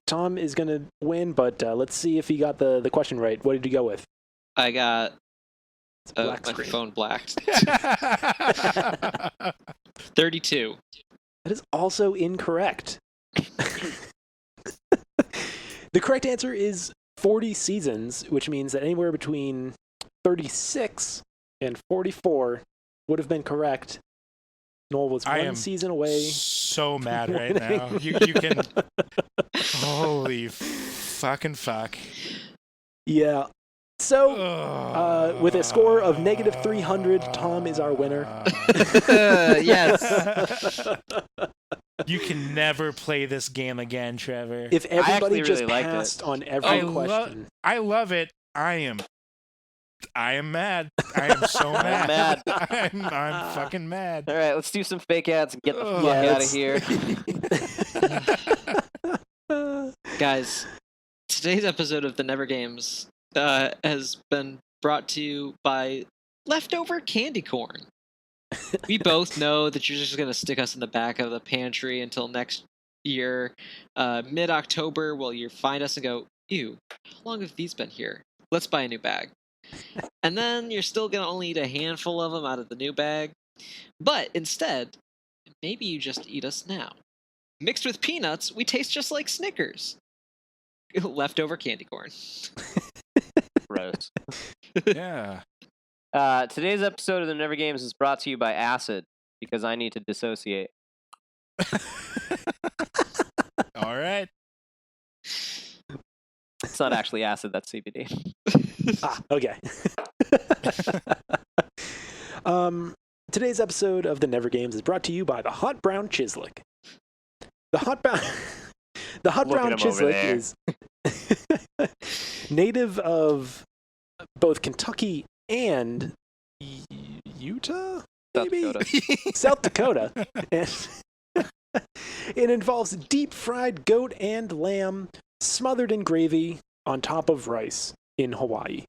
Tom is going to win, but let's see if he got the question right. What did you go with? I got Black my screen. phone blacked. 32. That is also incorrect. The correct answer is 40 seasons, which means that anywhere between 36 and 44 would have been correct. Noel was one season away. So mad right now. You can. Holy fucking fuck. Yeah. So, with a score of negative 300, Tom is our winner. Yes. You can never play this game again, Trevor. If everybody really just liked passed on every question. I love it. I am mad. I am so mad. I'm fucking mad. All right, let's do some fake ads and get the fuck out of here. Guys, today's episode of the Never Games has been brought to you by leftover candy corn. We both know that you're just going to stick us in the back of the pantry until next year, mid-October, while you find us and go, ew, how long have these been here? Let's buy a new bag. And then you're still going to only eat a handful of them out of the new bag. But instead, maybe you just eat us now. Mixed with peanuts, we taste just like Snickers. Leftover candy corn. Gross. Yeah. Today's episode of the Never Games is brought to you by acid, because I need to dissociate. All right. It's not actually acid, that's CBD. Okay. Today's episode of the Never Games is brought to you by the Hot Brown Chislic. The Hot Brown Chislic is native of both Kentucky and Utah, maybe South Dakota, and it involves deep fried goat and lamb smothered in gravy on top of rice in Hawaii.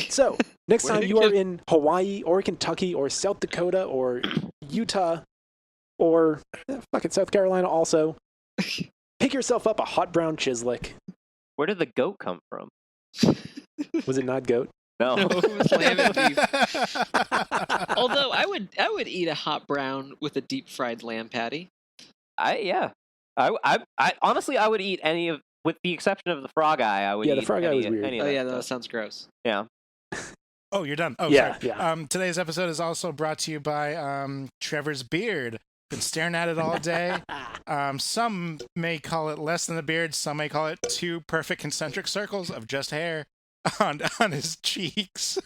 So next time you are in Hawaii or Kentucky or South Dakota or Utah or fucking South Carolina also, pick yourself up a Hot Brown Chislic. Where did the goat come from? Was it not goat? No. No, it was lamb and beef. Although I would eat a hot brown with a deep fried lamb patty. I honestly I would eat any of, with the exception of the frog eye. I would. Yeah, eat the frog eye was weird. Oh yeah, that sounds gross. Yeah. Oh, you're done. Oh, yeah, sorry. yeah. Today's episode is also brought to you by Trevor's beard. Been staring at it all day. Some may call it less than a beard. Some may call it 2 perfect concentric circles of just hair on his cheeks.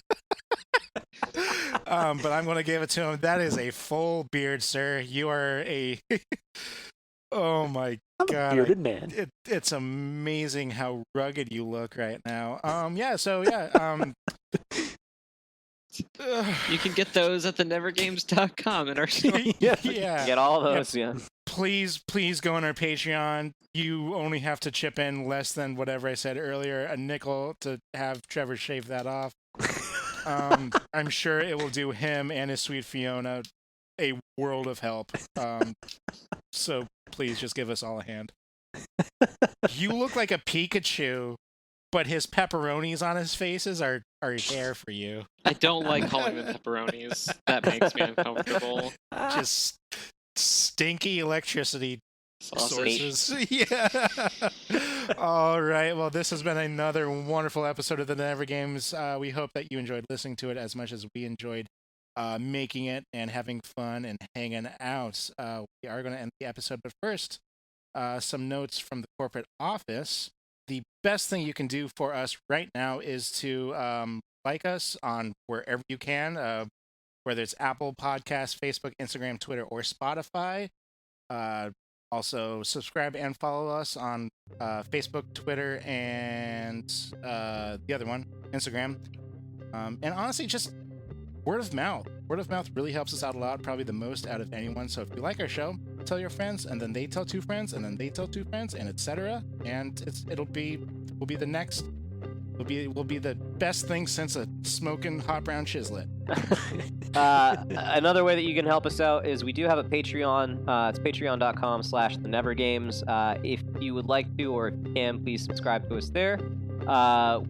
But I'm going to give it to him. That is a full beard, sir. You are a... Oh my I'm God. a bearded man. It's amazing how rugged you look right now. You can get those at the nevergames.com in our store. Yeah. Get all those, yeah. Please go on our Patreon. You only have to chip in less than whatever I said earlier, a nickel, to have Trevor shave that off. I'm sure it will do him and his sweet Fiona a world of help. So please just give us all a hand. You look like a Pikachu, but his pepperonis on his faces are hair for you. I don't like calling them pepperonis. That makes me uncomfortable. Just stinky electricity Sausage. sources. Yeah. All right. Well, this has been another wonderful episode of the Never Games. We hope that you enjoyed listening to it as much as we enjoyed making it and having fun and hanging out. We are going to end the episode, but first, some notes from the corporate office. The best thing you can do for us right now is to like us on wherever you can, whether it's Apple Podcasts, Facebook, Instagram, Twitter, or Spotify. Also, subscribe and follow us on Facebook, Twitter, and the other one, Instagram. And honestly, just word of mouth. Word of mouth really helps us out a lot, probably the most out of anyone. So if you like our show, tell your friends, and then they tell 2 friends, and then they tell 2 friends, and etc. And we'll be the next. We'll be the best thing since a smoking hot brown chislet. Another way that you can help us out is we do have a Patreon. It's patreon.com/thenevergames. If you would like to, or if you can, please subscribe to us there.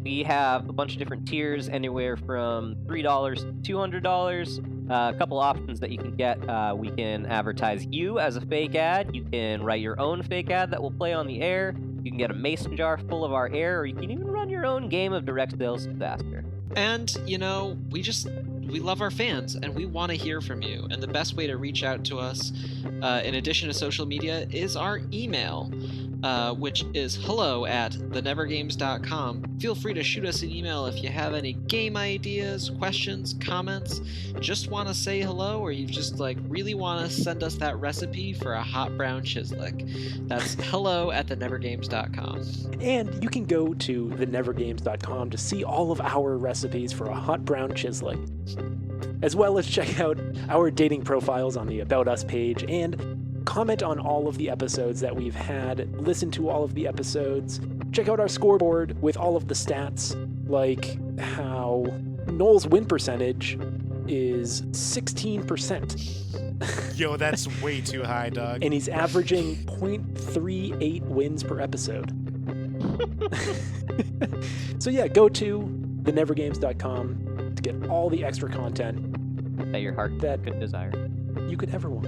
We have a bunch of different tiers, anywhere from $3 to $200. A couple options that you can get. We can advertise you as a fake ad. You can write your own fake ad that will play on the air. You can get a mason jar full of our air, or you can even run your own game of direct sales disaster. And, we love our fans, and we want to hear from you. And the best way to reach out to us, in addition to social media, is our email, which is hello@thenevergames.com. Feel free to shoot us an email if you have any game ideas, questions, comments, just want to say hello, or you just really want to send us that recipe for a hot brown chislick. That's hello@thenevergames.com. And you can go to thenevergames.com to see all of our recipes for a hot brown chislick, as well as check out our dating profiles on the About Us page and comment on all of the episodes that we've had, listen to all of the episodes, check out our scoreboard with all of the stats, like how Noel's win percentage is 16%. Yo, that's way too high, dog. And he's averaging 0.38 wins per episode. So yeah, go to thenevergames.com to get all the extra content That your heart could desire. you could ever want.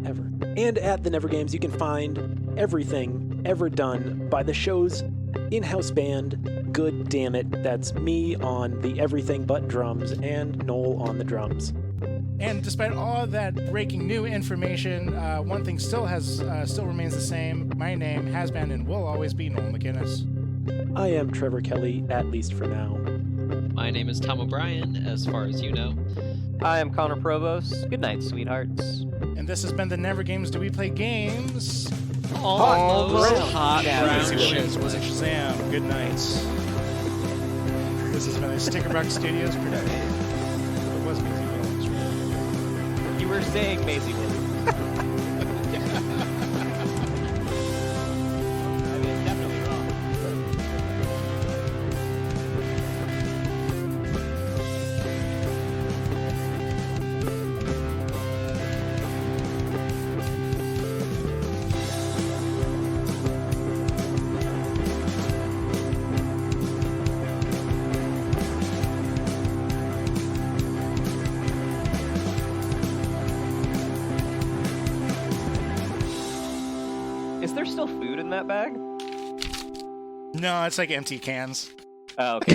Ever. And at the Never Games, you can find everything ever done by the show's in-house band, Good Damn It. That's me on the everything but drums and Noel on the drums. And despite all that breaking new information, one thing still remains the same. My name has been and will always be Noel McInnes. I am Trevor Kelly, at least for now. My name is Tom O'Brien, as far as you know. I am Conor Provost. Good night, sweethearts. And this has been the Never Games Do We Play Games. All those brown. hot brown Easy Wins chislick. was a Shazam. Good night. This has been a Stickerbuck Studios production. It was Maisie Williams. You were saying Maisie Williams. I mean, definitely wrong. Is there still food in that bag? No, it's like empty cans. Oh, okay.